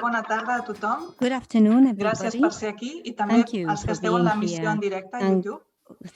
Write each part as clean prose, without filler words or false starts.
Bona tarda a tothom. Good afternoon, Gràcies everybody. per ser aquí i també Thank you als que for esteu en being l'emissió en here. directe a And YouTube.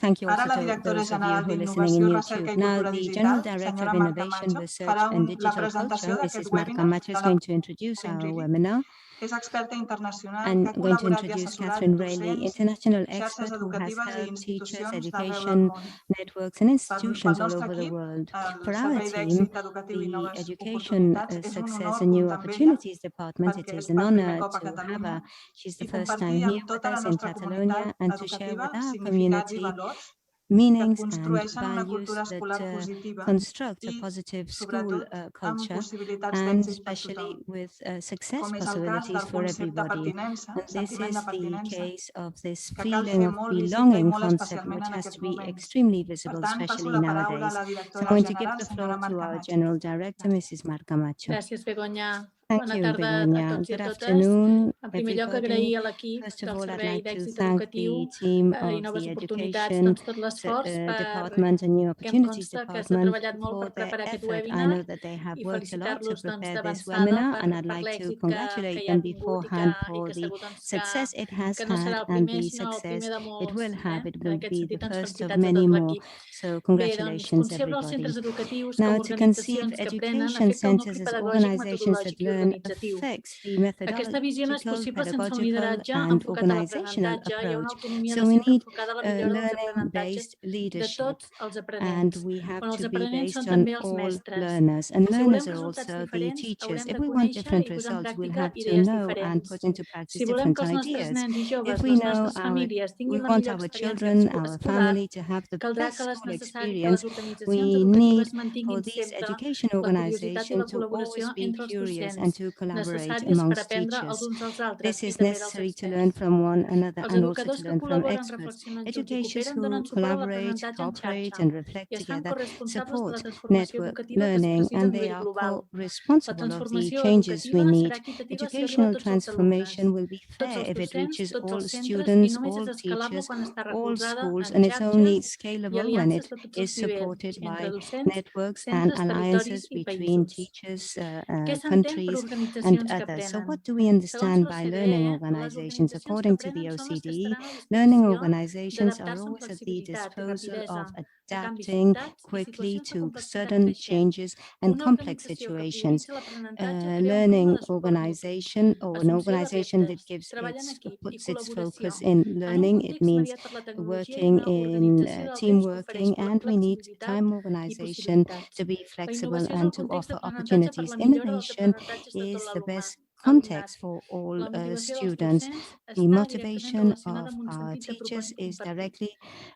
thank you Ara also la to directora those of you general who are listening in d'Innovació, YouTube. Recerca i Now, Cultura the General Digital, Director senyora of Marta Innovation, Macho, Research farà and la Digital presentació Culture, d'aquest Mrs. Marta webinar Macho, is de la going to introduce our Ingiri. webinar. És experta internacional I'm que ha going to col·laborat i introduce assessorat Catherine Rayleigh, docents, international xarxes expert who has educatives i helped teachers, institucions d'arreu del education món. networks and Pel institutions all nostre over the equip, world. el For our Servei team, d'Èxit Educatiu i the Noves Education, Oportunitats, és un Success honor and New comptar amb ella Opportunities Department, it perquè is és an per primer honor cop a to have Catalunya her. She's the i first time compartir here amb with tota la us in nostra Catalonia comunitat and to share educativa with our significats i community valors que meanings and construeixen una values cultura that escolar positiva construct a i, positive school sobretot, amb culture, possibilitats and d'èxit per especially tothom, with success com és el cas possibilities del for concepte everybody. pertinença, And this sentiment de is the pertinença, case of this que cal feeling fer of molt visible i belonging molt concept, especialment which en has to aquests be moments. extremely Per visible, tant, passo especially la paraula a nowadays. la So I'm directora going to give general, the senyora floor to Marta our Macho. General Director, Mrs. Marta Macho. Gràcies, Begoña. Thank Bona you, tarda a Begoña. tots i a Good totes. afternoon, En primer lloc, everybody. agrair a l'equip First of del all, I'd Servei like to d'Èxit thank Educatiu the team i of Noves the Oportunitats Education tot l'esforç Department and New que em Opportunities consta que s'ha Department treballat molt per for their preparar aquest effort. I webinar know that they have i worked a lot to felicitar-los prepare this d'avançada webinar, and I'd per like to l'èxit que congratulate hi ha them tingut beforehand i for que the segur success it has que no serà had el and primer, the sinó el success primer de it molts. will have. It En will aquest be sentit, the doncs, first of felicitats a many tot more. l'equip. So Bé, doncs, congratulations, concebre els everybody. centres educatius Now, com to conceive organitzacions que aprenen education afecta el centers nucli as pedagògic, organizations that metodològic i learn organitzatiu. affects the Aquesta visió no és methodological, possible sense un pedagogical, lideratge and enfocat a organizational l'aprenentatge. Hi ha una approach. autonomia So de we centre need enfocada a la millora dels aprenentatges learning-based de leadership, tots els and aprenents, we have on els to be aprenents són based on també els all mestres. learners, and Si learners volem are resultats also the diferents, teachers. haurem If de we want conèixer different i posar en results, we'll pràctica have to idees know and diferents. put into practice Si volem different que els nostres ideas. nens i If joves, we les know nostres famílies we tinguin la want millor our experiència children, our escolar, family to have the caldrà best que school que experience, les organitzacions we educatives need for mantinguin these sempre education la curiositat i la organizations to col·laboració always be entre els curious and docents, to collaborate necessàries per amongst aprendre els teachers. uns dels altres This i is també dels necessary to experts. learn from one another Els and also educadors to que learn from col·laboren, experts. reflexionen junts i Educators cooperen who donen suport a collaborate, l'aprenentatge en cooperate, xarxa and reflect i es fan together corresponsables de la support transformació network educativa que es learning, precisa a and they nivell are global. La co-responsible of the transformació changes we educativa need. serà equitativa si arriba a Educational tots els alumnes, transformation will be tots fair els if it docents, reaches tots all els centres, i students, només all és escalable teachers, quan està all recolzada schools, en and it's only xarxes i scalable when aliances it de tots is els nivells, supported entre by docents, networks and centres, territoris alliances i between països. teachers, Què s'entén per countries, and organitzacions que others. So aprenen? what do we Segons understand by learning l'OCDE, les organizations? organitzacions que According to the aprenen són les que OCDE, estaran a learning disposició organizations are d'adaptar-se amb always at the flexibilitat i disposal rapidesa of a canvis adapting sobtats i quickly situacions de to complexitat sudden creixent. changes and Una complex organització que situations. prioritza l'aprenentatge crea un clima Learning de suport mutu, organization or an assumpció de organization that reptes, treball en equip i puts its col·laboració. focus in En un learning, it context means mediat per la tecnologia i working una in organització del team temps que ofereix working, and we need flexibilitat time i organization possibilitats. to be La flexible innovació és and el to context offer d'aprenentatge per opportunities. la millora dels Innovation aprenentatges de tot is the best l'alumnat. context for all La motivació dels students. docents The està directament motivation relacionada of amb un our sentit de teachers is compartit. directly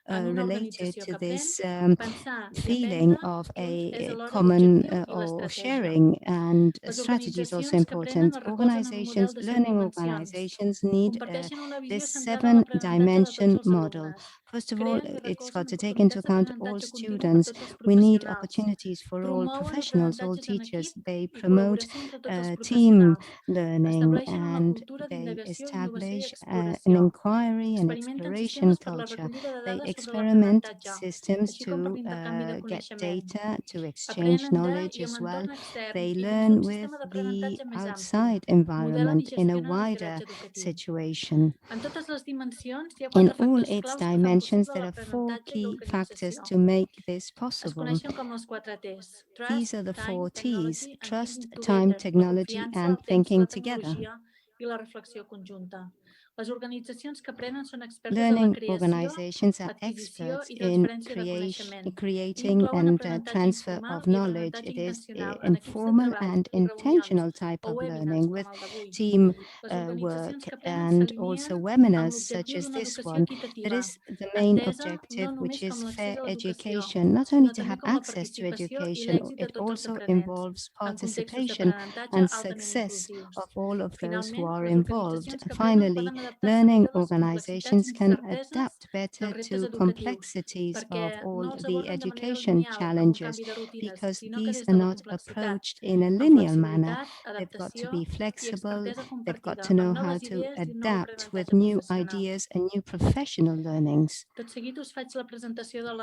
En una related organització to que aprèn, this pensar i feeling aprendre of junts és a alhora common l'objectiu i or l'estratègia. sharing, and Les strategy is also organitzacions que aprenen important. es recolzen en un model de 7 Learning dimensions. organizations need Comparteixen una visió this centrada en l'aprenentatge de tots 7-dimension els model. alumnes. First of all, Creen i it's got recolzen to take into oportunitats account all d'aprenentatge continu per students. tots els We need professionals. opportunities for all Promouen professionals, all l'aprenentatge en teachers. equip They i promote col·laboració entre tots els team professionals. learning, Estableixen una and cultura they d'indagació, innovació i establish an exploració. inquiry and Experimenten exploration sistemes per la culture. recollida de They dades sobre experiment l'aprenentatge, systems així com per to l'intercanvi de get coneixement. data, to exchange Aprenen de knowledge i as amb well. l'entorn extern They i dins learn d'un with sistema the d'aprenentatge més ampli. outside Modelen i environment in a gestionen el wider lideratge educatiu. situation. En totes les dimensions hi ha In 4 all factors its claus que fan dimensions, possible there are 4 l'aprenentatge i key factors l'organització. to make this Es possible. coneixen com els 4 T's. These Trust, are the Time, 4 T's: Technology and trust, Thinking time, Together. La technology, confiança, and el temps, thinking la together. tecnologia i la reflexió conjunta. Les organitzacions que aprenen són expertes en Learning la creació, organizations are adquisició experts i in transferència de coneixement. creating Inclouen and aprenentatge transfer informal of i knowledge. aprenentatge It is intencional en equips de informal treball and i reunions intentional type o of webinars learning with com el d'avui. team Les work organitzacions que aprenen and also s'alineen amb webinars such l'objectiu as d'una this educació one. That equitativa, is the main entesa objective, no which només com is l'accés fair a l'educació, education, not only sinó to també have com la access to participació i education, l'èxit de it tots els also aprenents involves en contextos participation d'aprenentatge and altament success inclusius. of all of those who Finalment, are les involved. organitzacions que aprenen Finally, poden adaptar-se learning millor a les complexitats organizations i can incerteses adapt better reptes to educatius, complexities perquè of all no els the aborden de manera education lineal amb un challenges, canvi de rutines, because sinó que these des are de la not complexitat, approached in a amb linear manner. flexibilitat, They've got to adaptació be i flexible, expertesa they've got compartida, to know amb how noves to idees i nou adapt with aprenentatge new professional. ideas and new professional learnings. Tot seguit us faig la presentació de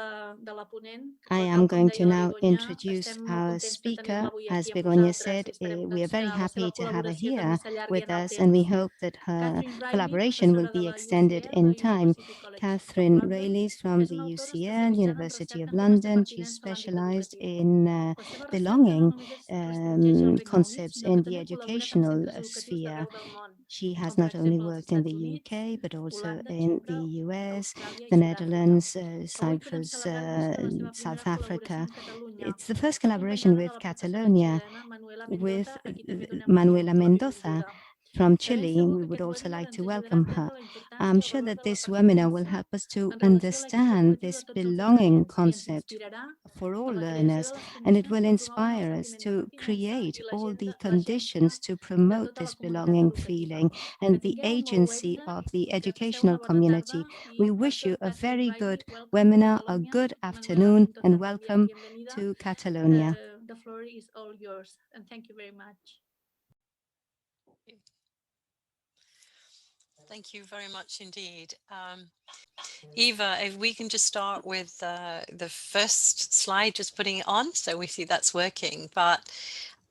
la ponent. I Tal am com going to deia la now Begoña, introduce estem molt our contents de speaker. tenir-la avui As aquí amb Begoña vosaltres said, i esperem we are very que la happy seva to have her col·laboració també here s'allargui with en el us, and we temps. hope that her Catherine Riley, collaboration will professora de be la extended UCL, in la time. University College of Catherine London, Rayleigh from és the una autora UCL, especialitzada en University recerca of en temes de London. She's pertinença a l'àmbit specialized educatiu. in La seva recerca belonging no només restringeix al Regne Unit, concepts sinó in que the també col·labora amb educational centres educatius sphere. d'arreu del món, She has com per not only exemple els worked in Estats the Units, UK, but also Holanda, in Xipre, the US, Austràlia i the Sud-àfrica. Netherlands, Però avui podem Cyprus, celebrar-nos la seva South primera col·laboració Africa. amb Catalunya, It's the first collaboration acompanyada de with la professora Catalonia, xilena Manuela with Mendoza, a qui també donem Manuela la Mendoza benvinguda. from De ben Chile. segur We que would aquest also webinar like ens to ajudarà a welcome her. entendre la importància I'm i el sure valor that de la this webinar will pertinença help us to en relació a l'èxit understand educatiu this de tots els belonging oferents i ens concept inspirarà for all en la creació learners, de les and it condicions will que promouen el inspire us sentiment de to pertinença create i all the l'agència conditions to de promote tota this la comunitat belonging educativa. feeling Que and the tingueu un molt bon agency webinar, of the que passeu educational una bona community. tarda We i wish you Dr. a Catherine very Riley, good welcome to webinar, a Catalonia. good Manuela afternoon, Mendoza and també, welcome bienvenida. to Catalonia. The floor is all yours, and thank you very much. Thank you very much indeed. Eva, if we can just start with the first slide, just putting it on, so we see that's working. But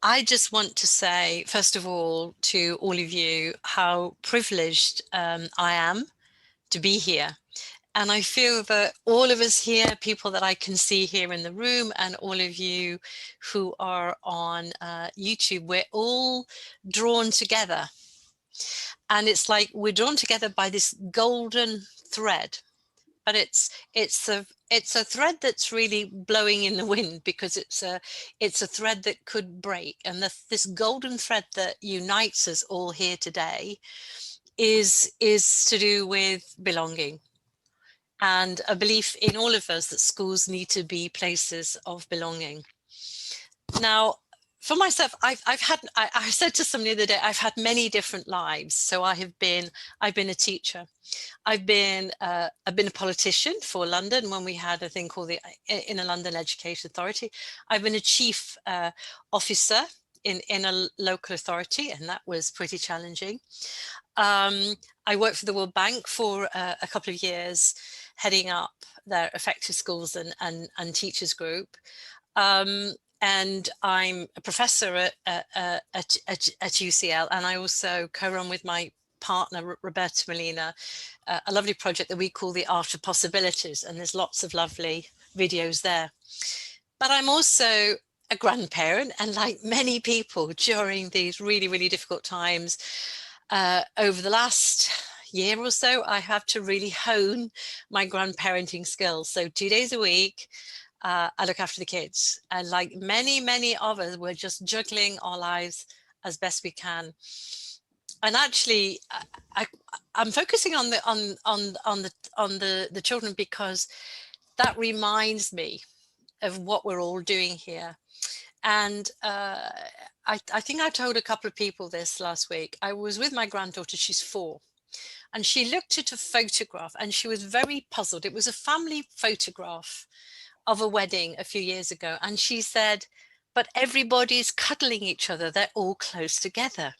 I just want to say, first of all, to all of you, how privileged I am to be here. And I feel that all of us here, people that I can see here in the room, and all of you who are on YouTube, we're all drawn together. And it's like we're drawn together by this golden thread, but it's a thread that's really blowing in the wind, because it's a thread that could break. And this golden thread that unites us all here today is to do with belonging, and a belief in all of us that schools need to be places of belonging. Now, for myself, I said to somebody the other day, I've had many different lives. So I've been a teacher. I've been a politician for London when we had a thing called the Inner London Education Authority. I've been a chief officer in a local authority, and that was pretty challenging. I worked for the World Bank for a couple of years, heading up their Effective Schools and Teachers Group. And I'm a professor at UCL, and I also co-run with my partner, Roberta Molina, a lovely project that we call the Art of Possibilities, and there's lots of lovely videos there. But I'm also a grandparent, and like many people during these really, really difficult times, over the last year or so, I have to really hone my grandparenting skills. So 2 days a week, I look after the kids, and like many of us, we're just juggling our lives as best we can. And actually, I'm focusing on the children, because that reminds me of what we're all doing here. And I think I told a couple of people this last week. I was with my granddaughter, she's 4. And she looked at a photograph and she was very puzzled. It was a family photograph of a wedding a few years ago. And she said, but everybody's cuddling each other. They're all close together.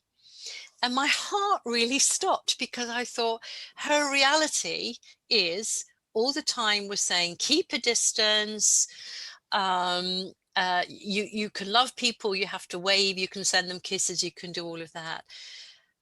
And my heart really stopped, because I thought her reality is all the time we're saying, keep a distance. You can love people, you have to wave, you can send them kisses, you can do all of that.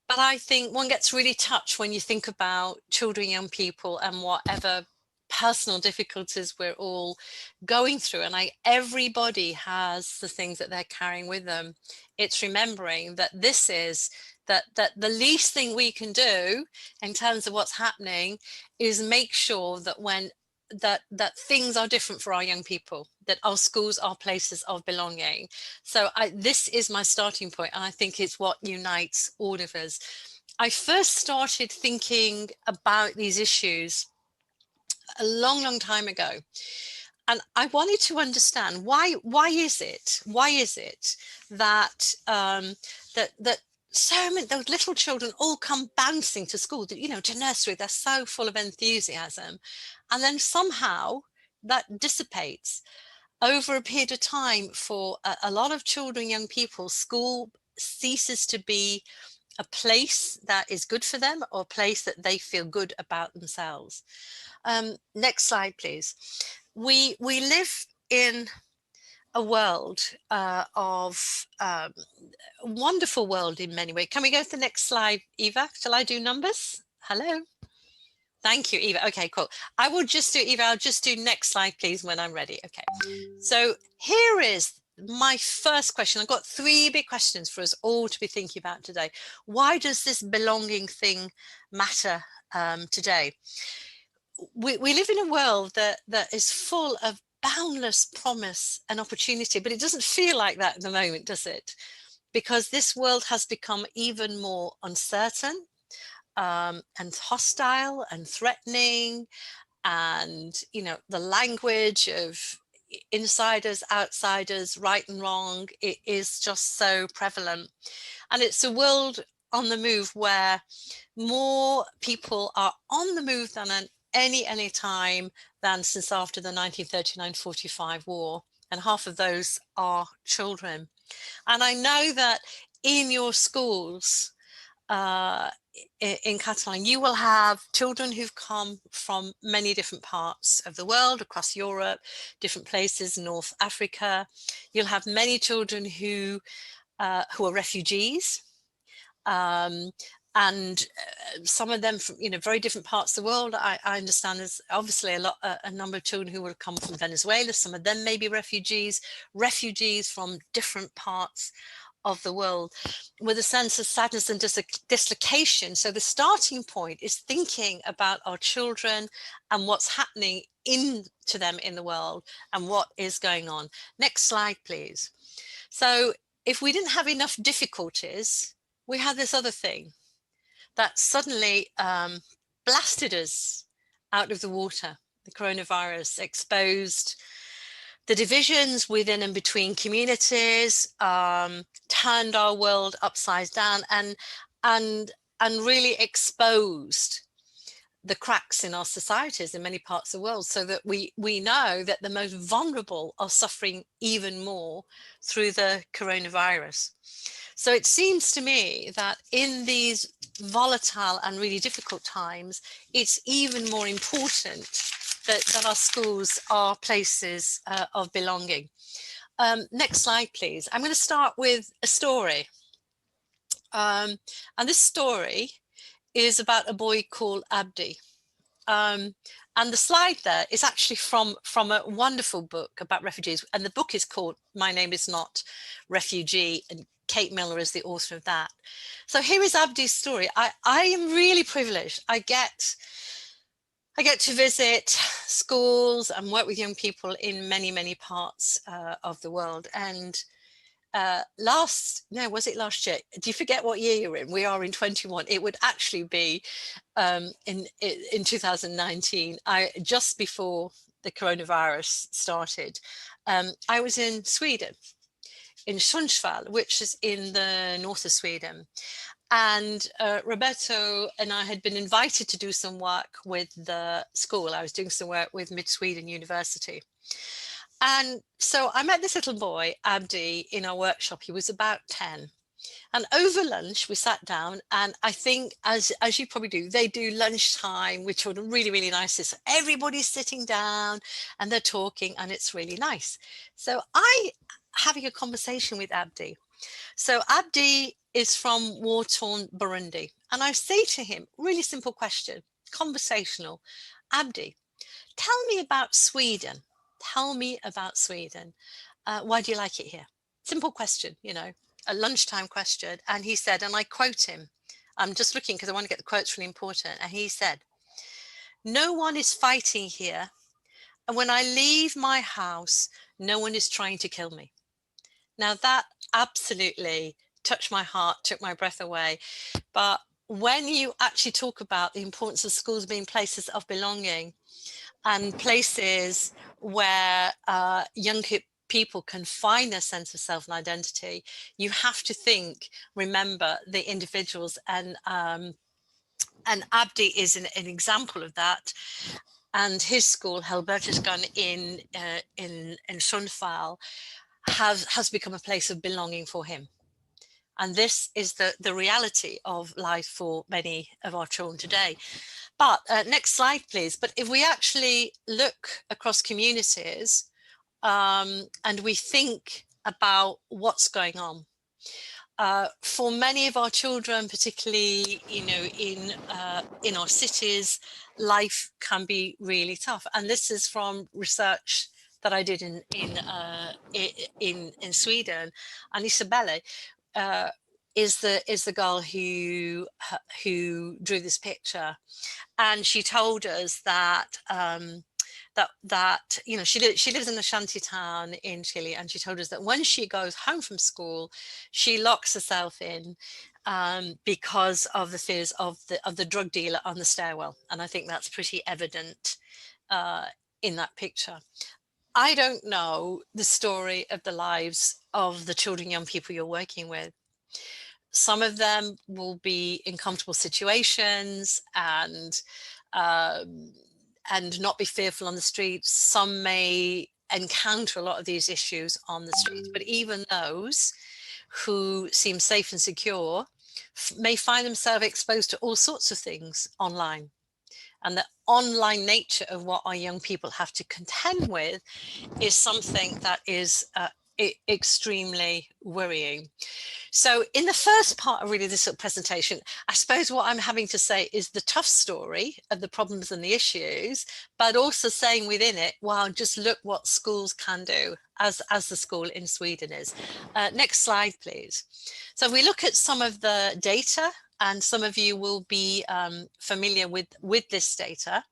But I think one gets really touched when you think about children, young people, and whatever personal difficulties we're all going through. And everybody has the things that they're carrying with them. It's remembering that this is that the least thing we can do in terms of what's happening is make sure that when that things are different for our young people, that our schools are places of belonging. So this is my starting point, and I think it's what unites all of us. I first started thinking about these issues a long time ago, and I wanted to understand why is it that that so many, those little children all come bouncing to school, you know, to nursery. They're so full of enthusiasm. And then somehow that dissipates over a period of time. For a lot of children, young people, school ceases to be a place that is good for them or a place that they feel good about themselves. Next slide, please. We live in a world of a wonderful world in many ways. Can we go to the next slide, Eva? Shall I do numbers? Hello. Thank you, Eva. Okay, cool. I will just do, Eva, I'll just do next slide, please, when I'm ready. Okay. So here is my first question. I've got 3 big questions for us all to be thinking about today. Why does this belonging thing matter today? We live in a world that is full of boundless promise and opportunity, but it doesn't feel like that at the moment, does it? Because this world has become even more uncertain and hostile and threatening, and you know, the language of insiders, outsiders, right and wrong, it is just so prevalent. And it's a world on the move where more people are on the move than at any time than since after the 1939-45 war, and half of those are children. And I know that in your schools in Catalan, you will have children who've come from many different parts of the world, across Europe, different places, North Africa. You'll have many children who are refugees, and some of them from, you know, very different parts of the world. I understand there's obviously a number of children who will come from Venezuela. Some of them may be refugees from different parts of the world, with a sense of sadness and dislocation. So the starting point is thinking about our children and what's happening to them in the world and what is going on. Next slide, please. So if we didn't have enough difficulties, we had this other thing that suddenly blasted us out of the water. The coronavirus exposed the divisions within and between communities, turned our world upside down, and really exposed the cracks in our societies in many parts of the world, so that we know that the most vulnerable are suffering even more through the coronavirus. So it seems to me that in these volatile and really difficult times, it's even more important that our schools are places of belonging. Next slide, please. I'm going to start with a story. And this story is about a boy called Abdi. And the slide there is actually from a wonderful book about refugees. And the book is called My Name Is Not Refugee, and Kate Miller is the author of that. So here is Abdi's story. I am really privileged. I get to visit schools and work with young people in many parts of the world. And was it last year? Do you forget what year you're in? We are in 21. It would actually be in 2019, just before the coronavirus started. I was in Sweden, in Sundsvall, which is in the north of Sweden. And Roberto and I had been invited to do some work with the school. I was doing some work with Mid Sweden University. And so I met this little boy, Abdi, in our workshop. He was about 10. And over lunch, we sat down, and I think, as you probably do, they do lunchtime with children, really nice. So everybody's sitting down and they're talking, and it's really nice. So having a conversation with Abdi. So Abdi is from war-torn Burundi. And I say to him, really simple question, conversational. Abdi, tell me about Sweden. Tell me about Sweden. Why do you like it here? Simple question, you know, a lunchtime question. And he said, and I quote him, I'm just looking because I want to get the quotes really important. And he said, "No one is fighting here. And when I leave my house, no one is trying to kill me." Now that absolutely touched my heart, took my breath away. But when you actually talk about the importance of schools being places of belonging and places where young people can find their sense of self and identity, you have to remember the individuals, and Abdi is an example of that. And his school, Helbertusgan in Sundsvall, has become a place of belonging for him. And this is the reality of life for many of our children today. But next slide, please. But if we actually look across communities and we think about what's going on, for many of our children, particularly, in our cities, life can be really tough. And this is from research that I did in Sweden. And Isabelle is the girl who drew this picture, and she told us that she lives in a shanty town in Chile, and she told us that when she goes home from school, she locks herself in because of the fears of the drug dealer on the stairwell. And I think that's pretty evident in that picture. I don't know the story of the lives of the children, young people you're working with. Some of them will be in comfortable situations and not be fearful on the streets. Some may encounter a lot of these issues on the streets, but even those who seem safe and secure may find themselves exposed to all sorts of things online. And the online nature of what our young people have to contend with is something that is extremely worrying. So in the first part of really this little presentation, I suppose what I'm having to say is the tough story of the problems and the issues, but also saying within it, wow, just look what schools can do, as the school in Sweden is. Next slide, please. So if we look at some of the data, and some of you will be familiar with this data,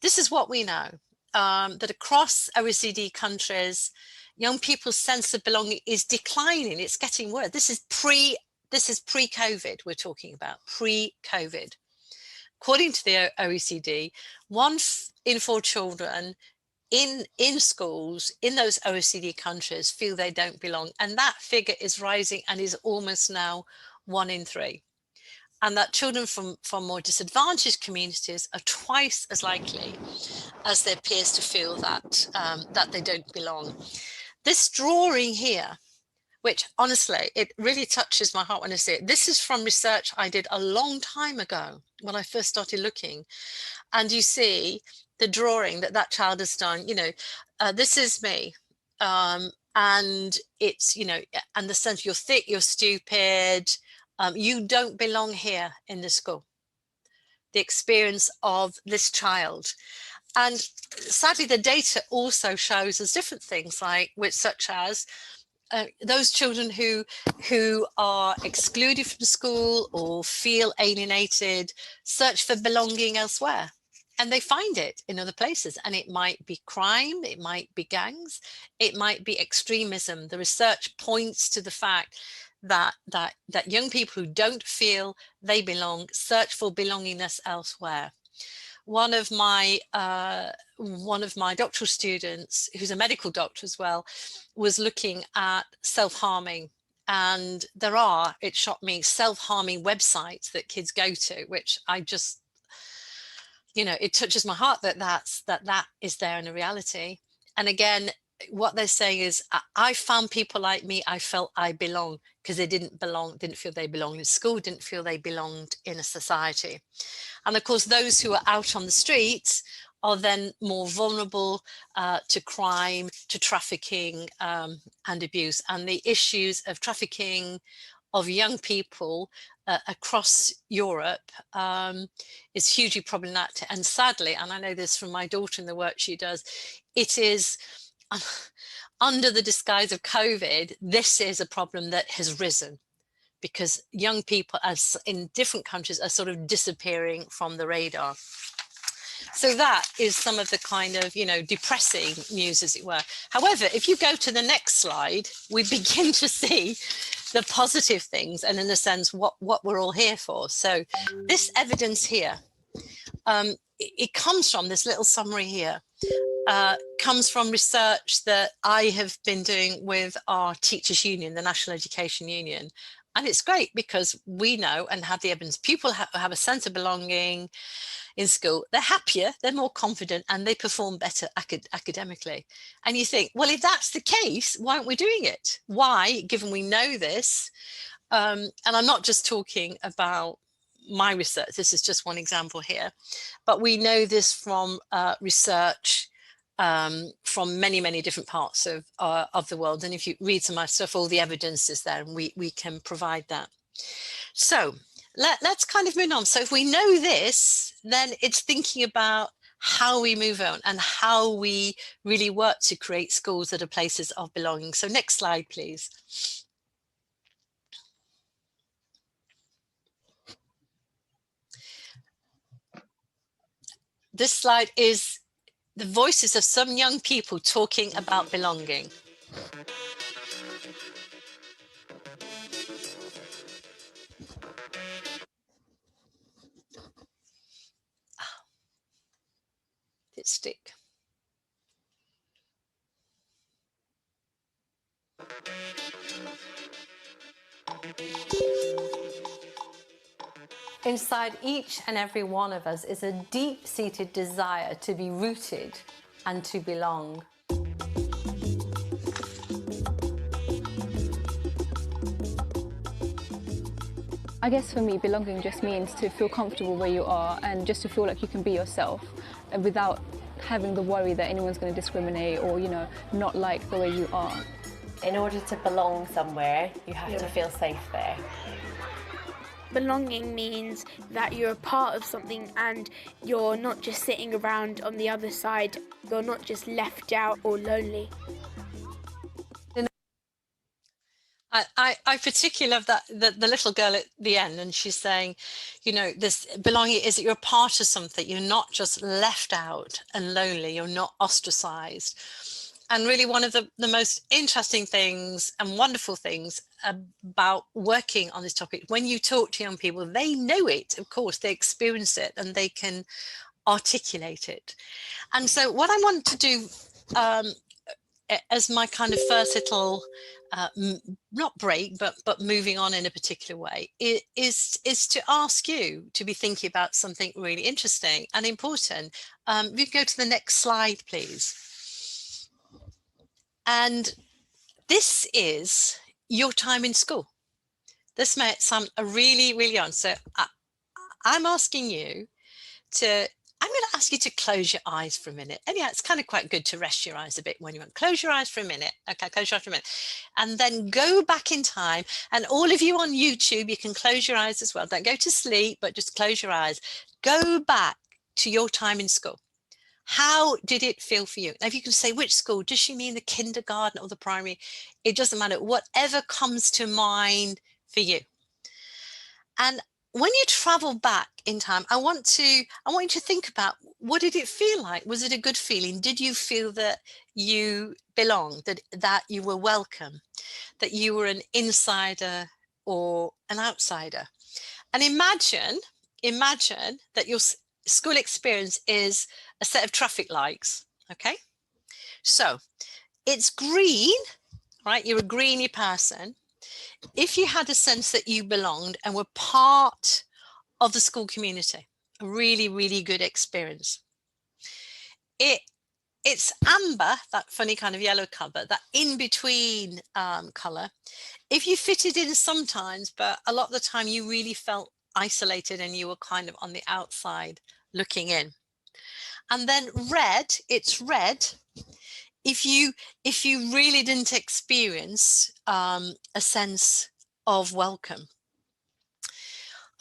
this is what we know, that across OECD countries, young people's sense of belonging is declining. It's getting worse. This is pre-COVID we're talking about, pre-COVID. According to the OECD, 1 in 4 children in schools in those OECD countries feel they don't belong. And that figure is rising and is almost now 1 in 3. And that children from more disadvantaged communities are twice as likely as their peers to feel that they don't belong. This drawing here, which honestly, it really touches my heart when I see it. This is from research I did a long time ago when I first started looking. And you see the drawing that child has done, this is me. And it's, and the sense you're thick, you're stupid, you don't belong here in the school. The experience of this child. And sadly, the data also shows us different things, such as those children who are excluded from school or feel alienated, search for belonging elsewhere. And they find it in other places. And it might be crime, it might be gangs, it might be extremism. The research points to the fact that young people who don't feel they belong search for belongingness elsewhere. One of my doctoral students, who's a medical doctor as well, was looking at self-harming. And there are, it shocked me, self-harming websites that kids go to, which I just, it touches my heart that is there in a reality. And again, what they're saying is, I found people like me, I felt I belong, because they didn't feel they belonged in school, didn't feel they belonged in a society. And of course, those who are out on the streets are then more vulnerable to crime, to trafficking and abuse. And the issues of trafficking of young people across Europe is hugely problematic. And sadly, and I know this from my daughter in the work she does, it is under the disguise of COVID, this is a problem that has risen because young people as in different countries are sort of disappearing from the radar. So that is some of the kind of, depressing news, as it were. However, if you go to the next slide, we begin to see the positive things and in a sense, what we're all here for. So this evidence here, it comes from this little summary here. comes from research that I have been doing with our teachers union, the National Education Union. And it's great because we know and have the evidence, people have a sense of belonging in school. They're happier, they're more confident, and they perform better academically. And you think, well, if that's the case, why aren't we doing it? Why, given we know this? And I'm not just talking about my research, this is just one example here, but we know this from research from many, many different parts of the world. And if you read some of my stuff, all the evidence is there, and we can provide that. So let's kind of move on. So if we know this, then it's thinking about how we move on and how we really work to create schools that are places of belonging. So next slide, please. This slide is the voices of some young people talking about belonging. Did it stick? Inside each and every one of us is a deep-seated desire to be rooted and to belong. I guess for me, belonging just means to feel comfortable where you are and just to feel like you can be yourself and without having the worry that anyone's going to discriminate or, you know, not like the way you are. In order to belong somewhere, you have to feel safe there. Belonging means that you're a part of something and you're not just sitting around on the other side. You're not just left out or lonely. I particularly love that the little girl at the end, and she's saying, you know, this belonging is that you're a part of something. You're not just left out and lonely. You're not ostracized. And really one of the most interesting things and wonderful things about working on this topic, when you talk to young people, they know it, of course, they experience it and they can articulate it. And so what I want to do as my kind of first little, not break, but moving on in a particular way, is to ask you to be thinking about something really interesting and important. We can go to the next slide, please. And this is your time in school. This might sound really, really on. So I'm asking you to, I'm going to ask you to close your eyes for a minute. And yeah, it's kind of quite good to rest your eyes a bit when you want. Close your eyes for a minute. Okay, close your eyes for a minute. And then go back in time. And all of you on YouTube, you can close your eyes as well. Don't go to sleep, but just close your eyes. Go back to your time in school. How did it feel for you? Now, if you can say which school, does she mean the kindergarten or the primary? It doesn't matter, whatever comes to mind for you. And when you travel back in time, I want you to think about, what did it feel like? Was it a good feeling? Did you feel that you belonged, that you were welcome, that you were an insider or an outsider? And imagine that your school experience is a set of traffic lights, okay? So it's green, right? You're a greeny person. If you had a sense that you belonged and were part of the school community, a really, really good experience. It's amber, that funny kind of yellow color, that in-between color. If you fitted in sometimes, but a lot of the time you really felt isolated and you were kind of on the outside looking in. And then red, it's red if you really didn't experience a sense of welcome.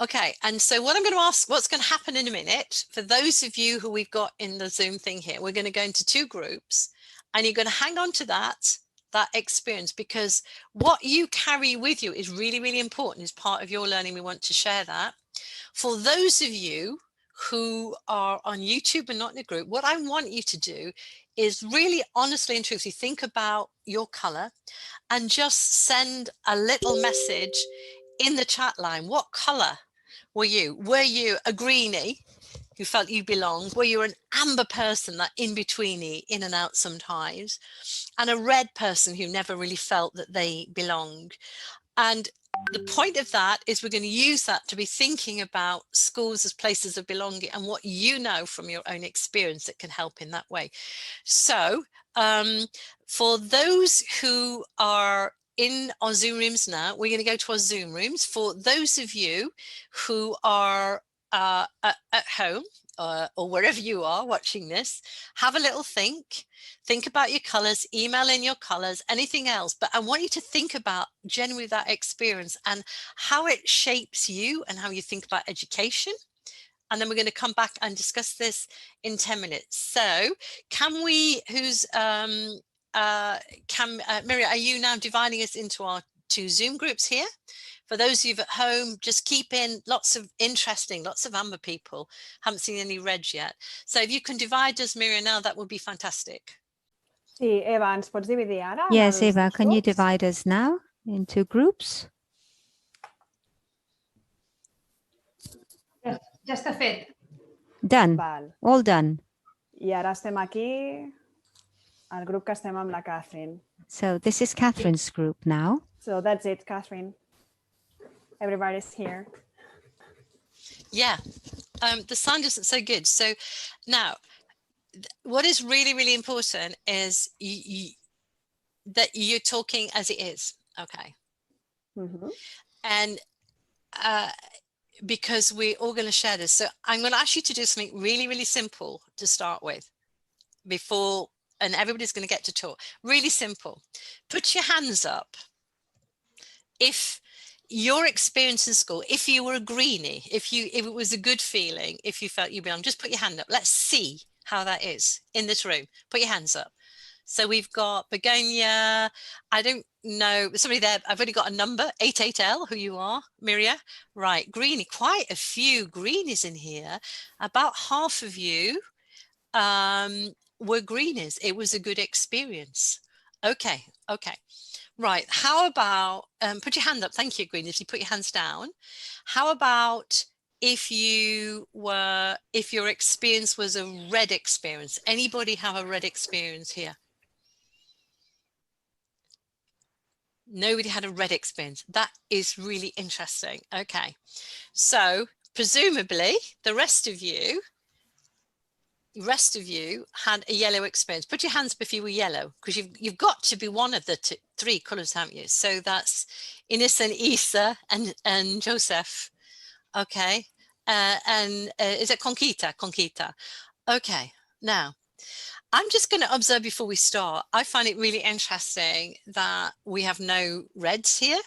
Okay, and so what I'm going to ask, what's going to happen in a minute, for those of you who we've got in the Zoom thing here, we're going to go into two groups and you're going to hang on to that experience, because what you carry with you is really, really important as part of your learning. We want to share that. For those of you who are on YouTube and not in a group, what I want you to do is really honestly and truthfully think about your color and just send a little message in the chat line. What color were you? Were you a greenie? who felt you belonged, where you're an amber person, that in-betweeny, in and out sometimes, and a red person who never really felt that they belonged. And the point of that is we're going to use that to be thinking about schools as places of belonging and what you know from your own experience that can help in that way. So for those who are in our Zoom rooms now, we're going to go to our Zoom rooms. For those of you who are at home or wherever you are watching this, have a little think about your colors, email in your colors, anything else. But I want you to think about genuinely that experience and how it shapes you and how you think about education. And then we're going to come back and discuss this in 10 minutes. So can we, Miriam, are you now dividing us into our 2 Zoom groups here? For those of you at home, just keep in lots of amber people. Haven't seen any reds yet. So if you can divide us, Miriam, now, that would be fantastic. Sí, Eva, ens pots dividir ara? Yes, en els Eva, can you grups? divide us now into groups? Ja està fet. Done. Val. All done. I ara estem aquí, al grup que estem amb la Catherine. So this is Catherine's group now. So that's it, Catherine. Everybody's here. Yeah, the sound isn't so good. So now, what is really, really important is that you're talking as it is, okay? Mm-hmm. And because we're all going to share this. So I'm going to ask you to do something really, really simple to start with before, and everybody's going to get to talk. Really simple. Put your hands up if your experience in school, if you were a greenie, if it was a good feeling, if you felt you belonged, just put your hand up. Let's see how that is in this room. Put your hands up. So we've got Begonia, I don't know, somebody there, I've already got a number, 88L, who you are, Miria. Right, greenie, quite a few greenies in here. About half of you were greenies. It was a good experience. Okay. Right, how about, put your hand up, thank you, greenies, you put your hands down. How about if your experience was a red experience? Anybody have a red experience here? Nobody had a red experience. That is really interesting. Okay, so presumably the rest of you had a yellow experience. Put your hands up if you were yellow, because you've got to be one of the 3 colors, haven't you? So that's Ines and Isa and Joseph. Okay, and is it Conquita? Okay, now I'm just going to observe before we start. I find it really interesting that we have no reds here.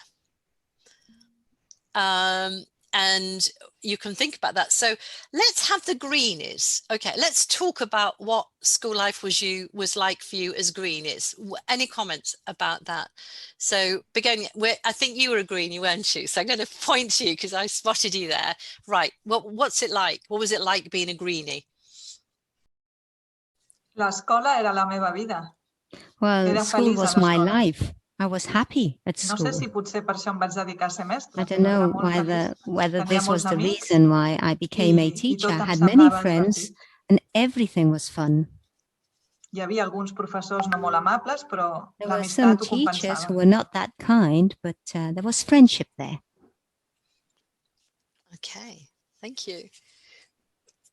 And you can think about that. So let's have the greenies. Okay, let's talk about what school life was like for you as greenies. Any comments about that? So Begonia, I think you were a greenie, weren't you? So I'm going to point to you because I spotted you there. Right, what's it like? What was it like being a greenie? L'escola era la meva vida. Well, Era school feliç a was my l'escola. life. I was happy at No school. sé si potser per això em vaig dedicar a ser mestra. I don't know Era molt feliç. whether Tenia this was molts the amics reason why I became a i teacher. tot I em had many semblava friends divertit. and everything was fun. Hi havia alguns professors no molt amables, però There were some l'amistat ho teachers who compensava. were not that kind, but there was friendship there. Okay, thank you.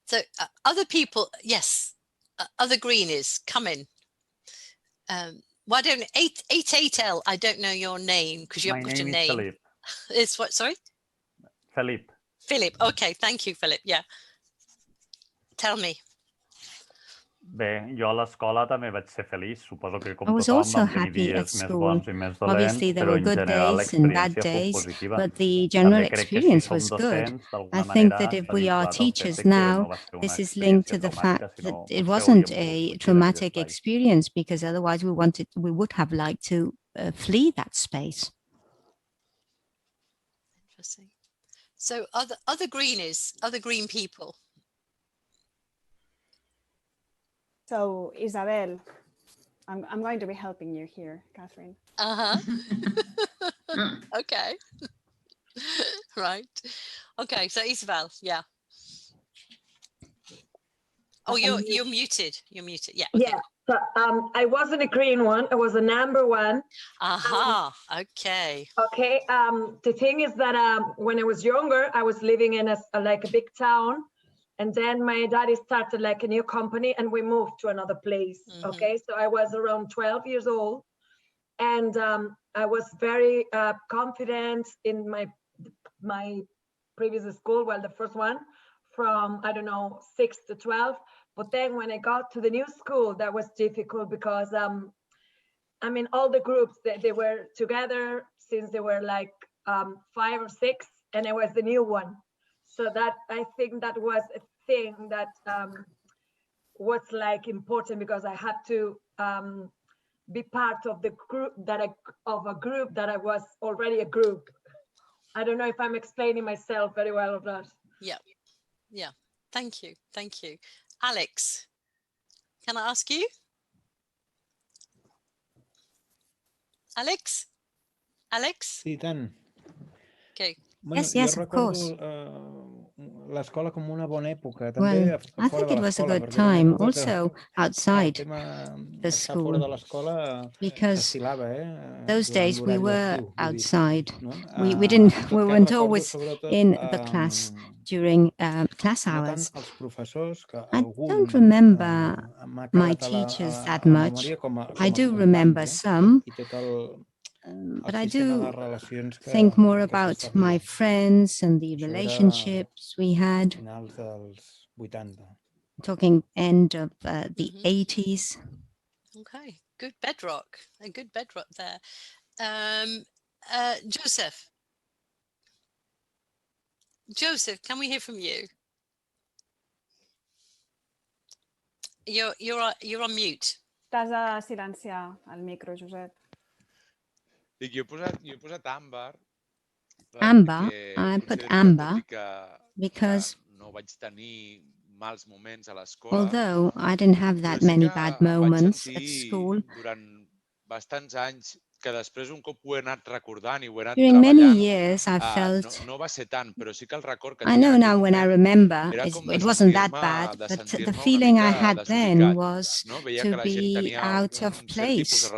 So other people, yes, other greenies, come in. Why don't 88L? I don't know your name because you haven't put a My name name. is Philip. It's what? Sorry, Philip. Philip. Okay, thank you, Philip. Yeah. Tell me. Bé, jo a l'escola també vaig ser feliç. Suposo que com I was tothom also vam tenir happy at dies més school. bons i més dolents, Obviously, there però were en good general days and bad l'experiència fou days, positiva. but the general També crec que si experience som was good. docents, I d'alguna think manera that if està we are vinculat al fet teachers de que no now, va ser una this is linked to experiència the fact traumàtica, that sinó it potser wasn't hauríem a volgut sortir traumatic d'aquest espai. experience, because otherwise we would have liked to flee that space. Interesting. So other greenies, other green people. So, Isabel, I'm going to be helping you here, Catherine. Okay. Right. Okay. So Isabel, yeah. Oh, you're muted. You're muted. Yeah. Yeah. So, I wasn't a green one. I was a number one. Aha. Okay. Okay. The thing is that when I was younger, I was living in a big town, and then my daddy started like a new company, and we moved to another place. Okay. So I was around 12 years old, and I was very confident in my previous school. Well, the first one from, I don't know, 6 to 12. But then when I got to the new school, that was difficult because, I mean, all the groups, they were together since they were like 5 or 6, and I was the new one. So that, I think that was a thing that was like important, because I had to be part of the group of a group that I was already a group. I don't know if I'm explaining myself very well or not. Yeah. Yeah. Thank you. Thank you. Alex, can I ask you? Alex? Sí, i tant. Okay. Bueno, yes, of course. L'escola com una bona època. Well, I think it was a good time also outside the school, because those days we were outside. We weren't always in the class during class hours. I don't remember my teachers that much. I do remember some, but I do think more about my friends and the relationships we had. Talking end of the 80s. Okay, good bedrock. A good bedrock there. Joseph. Joseph, can we hear from you? You're on mute. T'has de silenciar el micro, Josep. Dic, jo he posat àmbar. Amber, I put amber because no vaig tenir mals moments a l'escola. Although I didn't have that many bad moments at school, durant bastants anys que després un cop ho he anat recordant i ho he anat during many years I felt, no va ser tant, però sí que el record que I know now when I remember, it wasn't that bad, but the feeling I had then was to be out of place.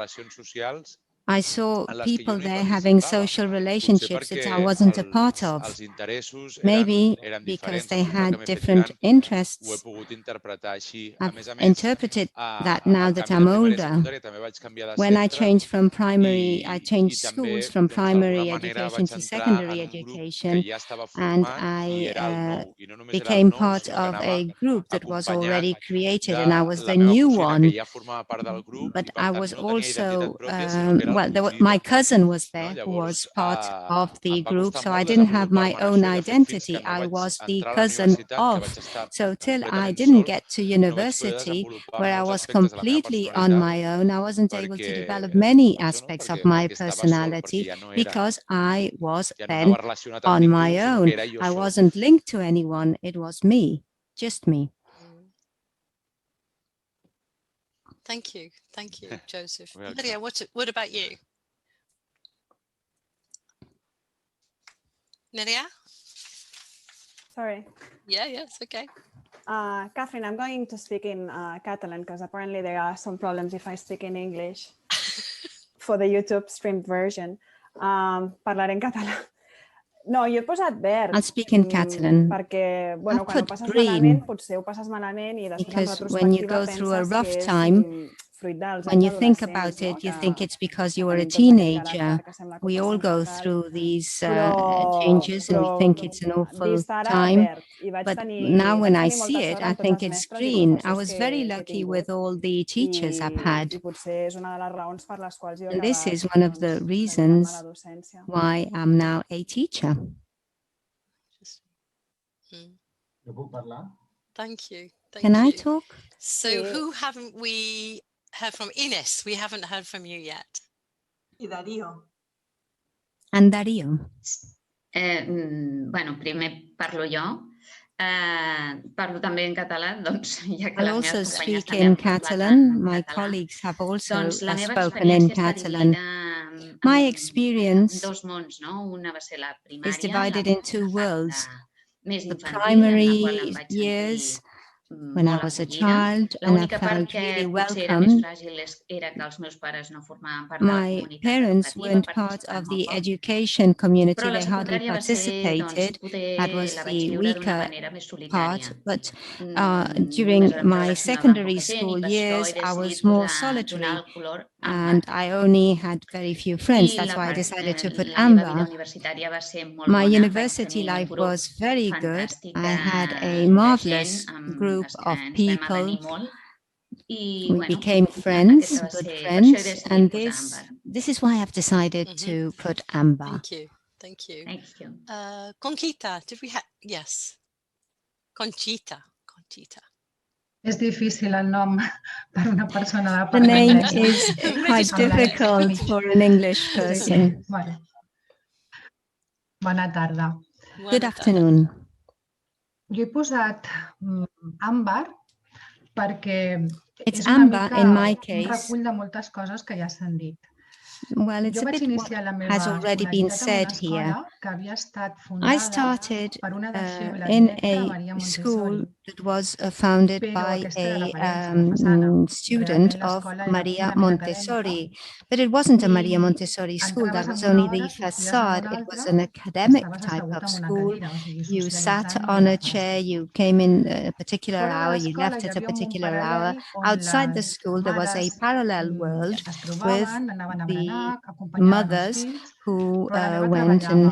I saw people there having social relationships that I wasn't a part of. Maybe because they had different interests. I've interpreted that now that I'm older. When I changed from primary, I changed schools from primary education to secondary education, and I became part of a group that was already created, and I was the new one. But I was also my cousin was there, who was part of the group, so I didn't have my own identity. I was the cousin of. So till I didn't get to university, where I was completely on my own, I wasn't able to develop many aspects of my personality because I was then on my own. I wasn't linked to anyone. It was me, just me. Thank you, Joseph. Lydia, what about you? Lydia? Sorry. Yeah, it's okay. Catherine, I'm going to speak in Catalan because apparently there are some problems if I speak in English for the YouTube streamed version. Parlaré en català. No, jo he posat verd. I'll speak in Catalan. Perquè, bueno, quan ho passes green, malament, potser ho passes malament i després because when you go through a rough time, when you think about it, you think it's because you were a teenager. We all go through these changes and we think it's an awful time. But now when I see it, I think it's green. I was very lucky with all the teachers I've had. And this is one of the reasons why I'm now a teacher. Thank you. Can I talk? So who haven't we heard from? Ines, we haven't heard from you yet. I Darío. And Darío. Bueno, primer parlo jo. Parlo també en català, doncs, ja que I'll also speak in Catalan. My colleagues have also spoken in Catalan. My experience is divided in two worlds. The primary years when I was a child, and I felt really welcome. My parents weren't part of the education community. They hardly participated. That was the weaker part. But during my secondary school years, I was more solitary, and I only had very few friends. That's why I decided to put amber. My university life was very good. I had a marvelous group of people. We became friends, good friends, and this is why I've decided to put amber. Thank you. Thank you. Conchita, did we have? Yes. Conchita. És difícil el nom per una persona de The name is quite difficult for an English person. Vale. Bona tarda. Good afternoon. Jo he posat àmbar perquè It's és una amber mica in my un case. recull de moltes coses que ja s'han dit. Well, it's a bit what has already been said here. I started in a school that was founded by a student of Maria Montessori, but it wasn't a Maria Montessori school. That was only the facade. It was an academic type of school. You sat on a chair, you came in a particular hour, you left at a particular hour. Outside the school, there was a parallel world with the mothers who went and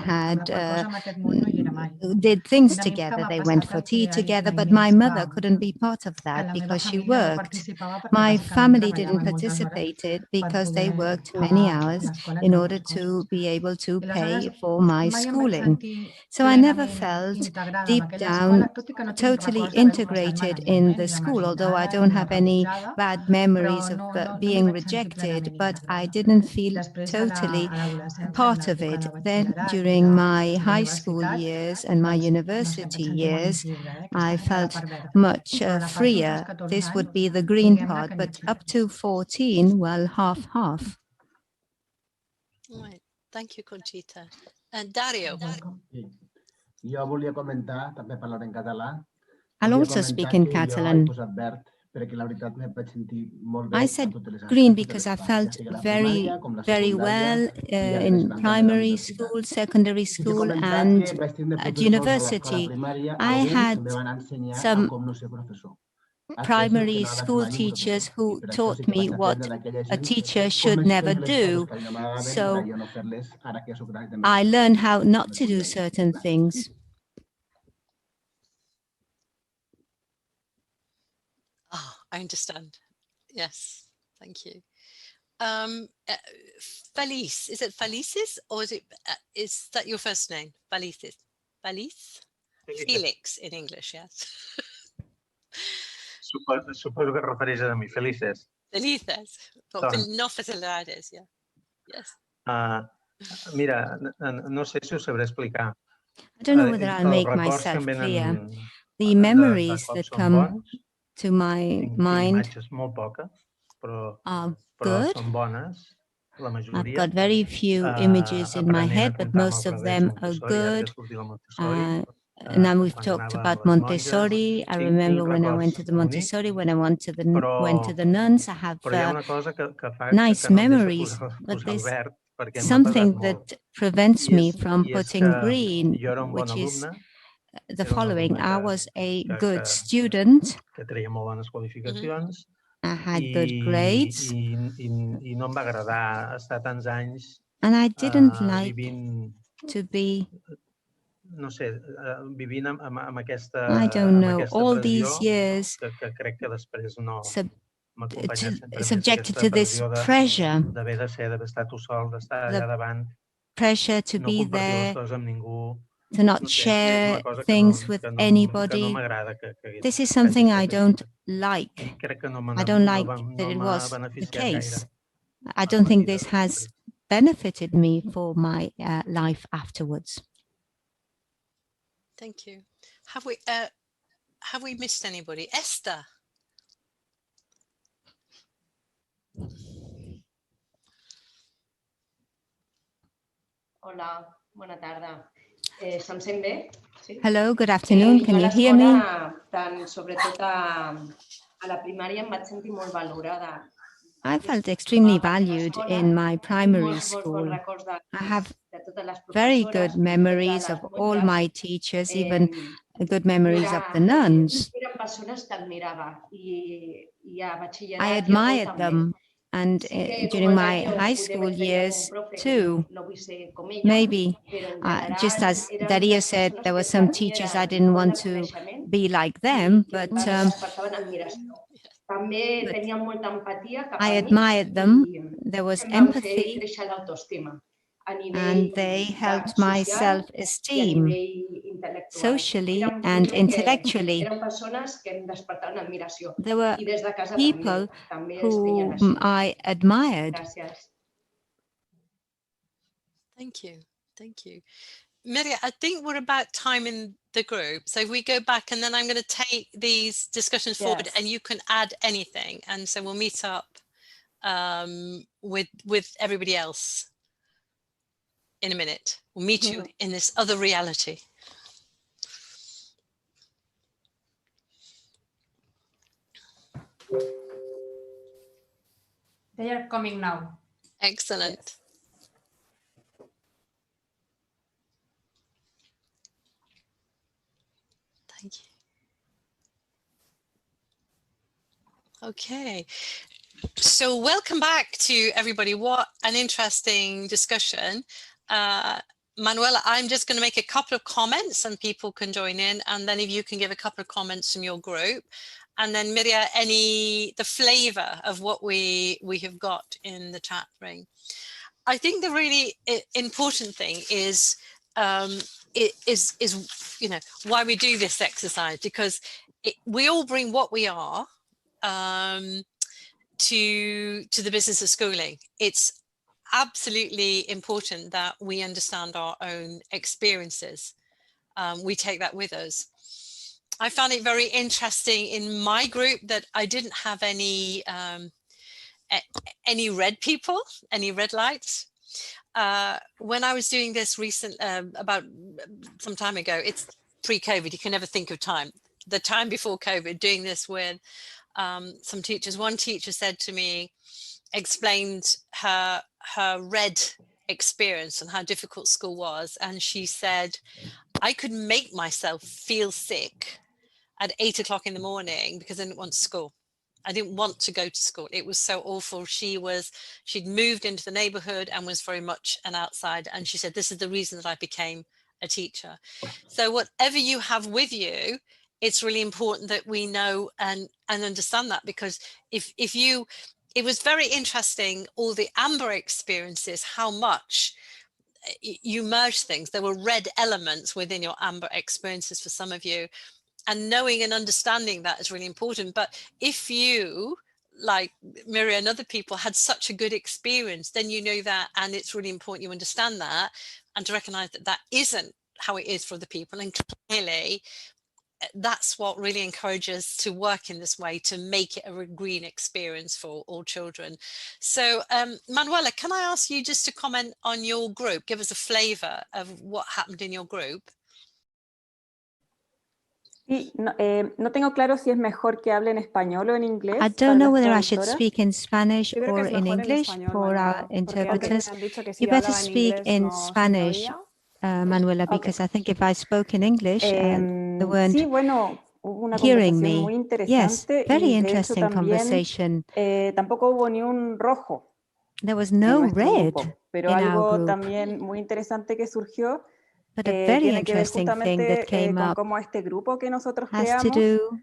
did things together. They went for tea together, but my mother couldn't be part of that because she worked. My family didn't participate because they worked many hours in order to be able to pay for my schooling. So I never felt deep down totally integrated in the school, although I don't have any bad memories of being rejected, but I didn't feel totally part of it. Then during my high school years and my university years, I felt much freer. This would be the green part, but up to 14, well, half. Right. Thank you, Conchita. And Dario. Jo volia comentar, també parlar en català. I'll also speak in Catalan. I said green because I felt very, very well in primary school, secondary school, and at university. I had some primary school teachers who taught me what a teacher should never do. So I learned how not to do certain things. I understand. Yes, thank you. Feliz, is it Felices or is that your first name? Felices. Feliz? Felix in English, yes. Suposo que refereix a mi, Felices. Felices, no facilidades, yeah. Yes. Mira, no sé si ho sabré explicar. I don't know whether I'll make myself clear. The memories that come to my mind are good. I've got very few images in my head, but most of them are good. Now we've talked about Montessori. I remember when I went to the Montessori, when I went to the nuns. I have nice memories, but there's something that prevents me from putting green, which is the following. I was a good student. I had good grades. And I didn't like to be, I don't know, all these years subjected to this pressure. The pressure to be there, to not share things with anybody. This is something I don't like. I don't like that it was the case. I don't think this has benefited me for my life afterwards. Thank you. Have we missed anybody? Esther. Hola, bona tarda. Se'm sent bé? Sí? Hello, good afternoon. Can you hear me? Sobretot a la primària em vaig sentir molt valorada. I felt extremely valued in my primary school. I have very good memories of all my teachers, even good memories of the nuns. I admired them, and during my high school years too. Maybe, just as Darío said, there were some teachers I didn't want to be like them, but I admired them. There was empathy, and they helped my self-esteem socially and intellectually. There were people whom I admired. Thank you. Thank you. Miria, I think we're about time in the group. So if we go back, and then I'm going to take these discussions forward, and you can add anything. And so we'll meet up with everybody else in a minute. We'll meet you in this other reality. They are coming now. Excellent. Yes. Thank you. Okay, so welcome back to everybody. What an interesting discussion. Manuela, I'm just going to make a couple of comments and people can join in, and then if you can give a couple of comments from your group, and then Miria, the flavor of what we have got in the chat ring. I think the really important thing is you know, why we do this exercise, because we all bring what we are to the business of schooling. It's absolutely important that we understand our own experiences. We take that with us. I found it very interesting in my group that I didn't have any red people, any red lights. When I was doing this about some time ago, it's pre-COVID, you can never think of time. The time before COVID, doing this with some teachers. One teacher said to me, explained her red experience and how difficult school was. And she said, I could make myself feel sick at 8 o'clock in the morning because I didn't want school. I didn't want to go to school. It was so awful. She'd moved into the neighborhood and was very much an outsider. And she said, this is the reason that I became a teacher. So whatever you have with you, it's really important that we know and understand that, because it was very interesting, all the Amber experiences, how much you merge things. There were red elements within your Amber experiences for some of you. And knowing and understanding that is really important. But if you, like Miria and other people, had such a good experience, then you know that, and it's really important you understand that and to recognize that that isn't how it is for other people. And clearly, that's what really encourages to work in this way, to make it a green experience for all children. So Manuela, can I ask you just to comment on your group? Give us a flavor of what happened in your group. Sí, no tengo claro si es mejor que hable en español o en inglés. I don't know whether I should speak in Spanish or in English for our interpreters. You better speak in Spanish, Manuela, because I think if I spoke in English, they weren't hearing me. Yes, very interesting conversation. Tampoco hubo ni un rojo. There was no red pero in algo our group. También muy interesante que surgió. But a very interesting thing that came up has to do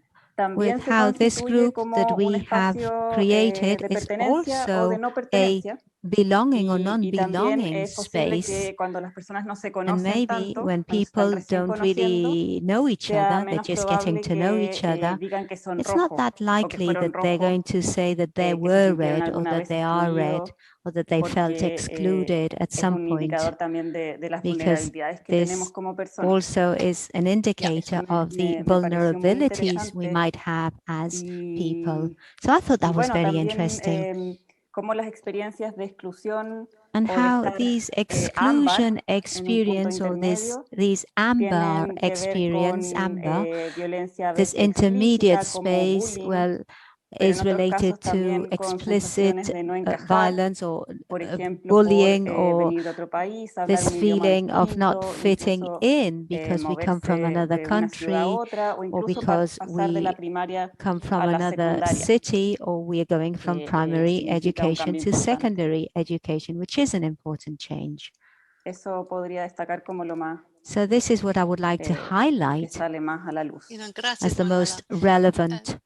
with how this group that we have created is also a belonging or non-belonging space. And maybe when people don't really know each other, they're just getting to know each other, it's not that likely that they're going to say that they were red or that they are red, or that they felt excluded at some point, because this also is an indicator of the vulnerabilities we might have as people. So I thought that was very interesting. and how these exclusion experience or these amber experience, this intermediate space, well, is related to explicit violence or bullying, or this feeling of not fitting in because we come from another country, or because we come from another city, or we are going from primary education to secondary education, which is an important change. So this is what I would like to highlight as the most relevant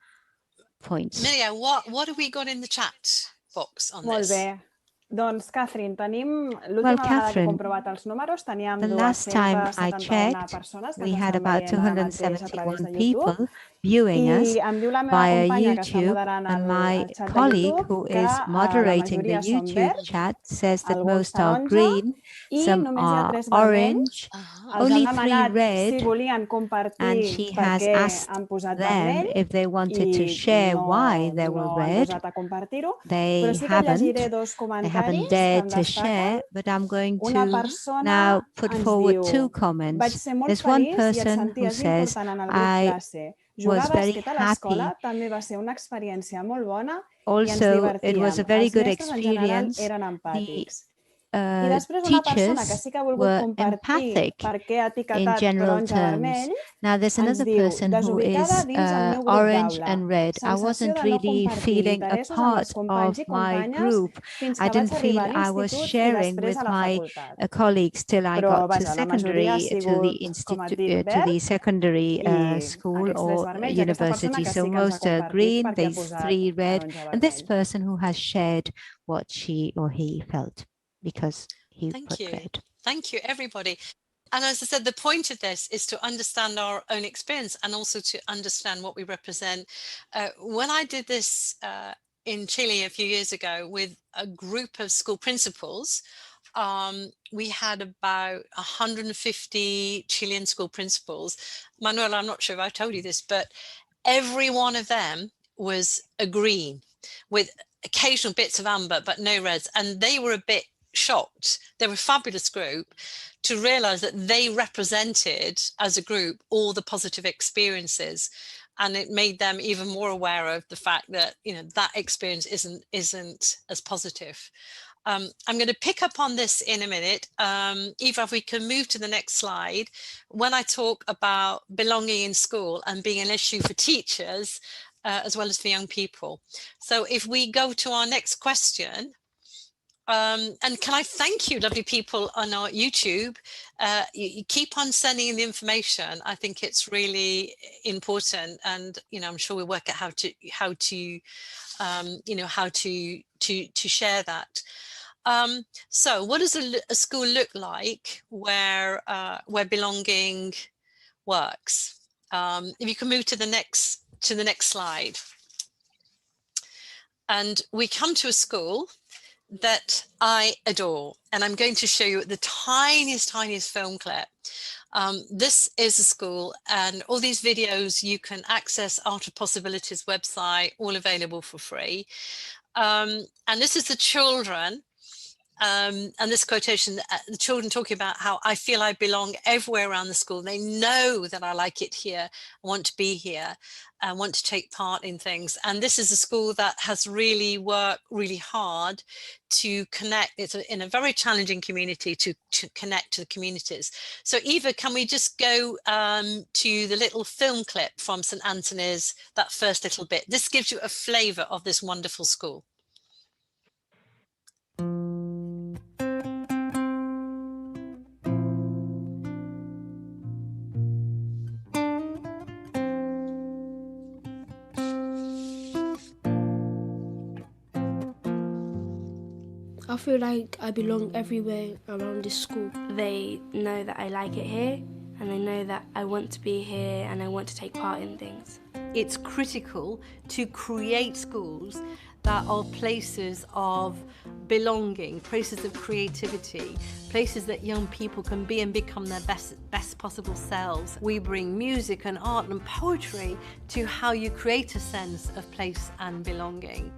points. Miria, what have we got in the chat box on this? Doncs, Catherine, tenim l'última vegada que he comprovat els números, teníem the last time I checked, we had about 271 people viewing us via YouTube, and my colleague who is moderating the YouTube chat says that most are green, some are orange, only 3 red, and she has asked them if they wanted to share why they were red. They haven't dared to share, but I'm going to now put forward 2 comments. There's one person who says, I was very happy. Also, it was a very good experience. The teachers were empathic in general terms. Now, there's another person who is orange and red. I wasn't really feeling a part of my group. I didn't feel I was sharing with my colleagues till I got to secondary, to the secondary school or university. So most are green, there's 3 red, and this person who has shared what she or he felt, because he put red. Thank you, everybody. And as I said, the point of this is to understand our own experience and also to understand what we represent. When I did this in Chile a few years ago with a group of school principals, we had about 150 Chilean school principals. Manuel, I'm not sure if I told you this, but every one of them was a green with occasional bits of amber, but no reds. And they were a bit shocked. They were a fabulous group to realize that they represented as a group all the positive experiences, and it made them even more aware of the fact that, you know, that experience isn't as positive. I'm going to pick up on this in a minute. Eva, if we can move to the next slide. When I talk about belonging in school and being an issue for teachers as well as for young people. So if we go to our next question, and can I thank you, lovely people on our YouTube. You keep on sending in the information. I think it's really important, and you know, I'm sure we'll work out how to share that. So, what does a school look like where belonging works? If you can move to the next slide, and we come to a school that I adore, and I'm going to show you the tiniest film clip. This is a school, and all these videos you can access Art of Possibilities website, all available for free. And this is the children, and this quotation, the children talking about how I feel I belong everywhere around the school. They know that I like it here, I want to be here, I want to take part in things. And this is a school that has really worked really hard to connect. It's in a very challenging community to connect to the communities. So Eva, can we just go to the little film clip from St. Anthony's, that first little bit? This gives you a flavour of this wonderful school. I feel like I belong everywhere around this school. They know that I like it here, and they know that I want to be here and I want to take part in things. It's critical to create schools that are places of belonging, places of creativity, places that young people can be and become their best possible selves. We bring music and art and poetry to how you create a sense of place and belonging.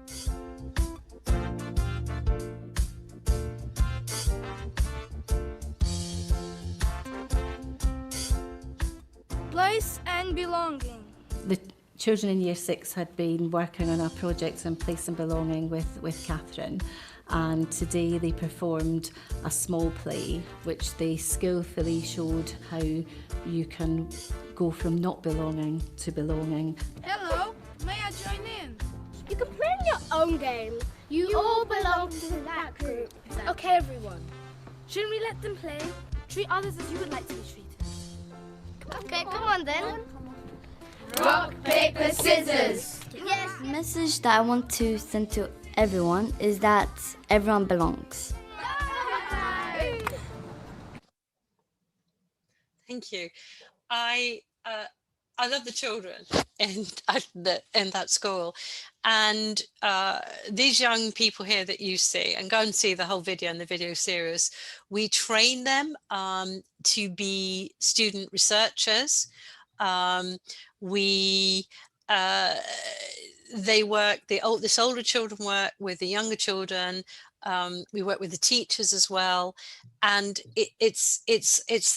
Place and belonging. The children in Year 6 had been working on a project on place and belonging with Catherine, and today they performed a small play which they skillfully showed how you can go from not belonging to belonging. Hello, may I join in? You can play your own game. You all belong to that group. Okay, everyone. Shouldn't we let them play? Treat others as you would like to be treated. Okay, come on then. Rock, paper, scissors. Yes. The message that I want to send to everyone is that everyone belongs. Thank you. I love the children in that school, and these young people here that you see, and go and see the whole video in the video series. We train them to be student researchers. They work, this older children work with the younger children. We work with the teachers as well, and it's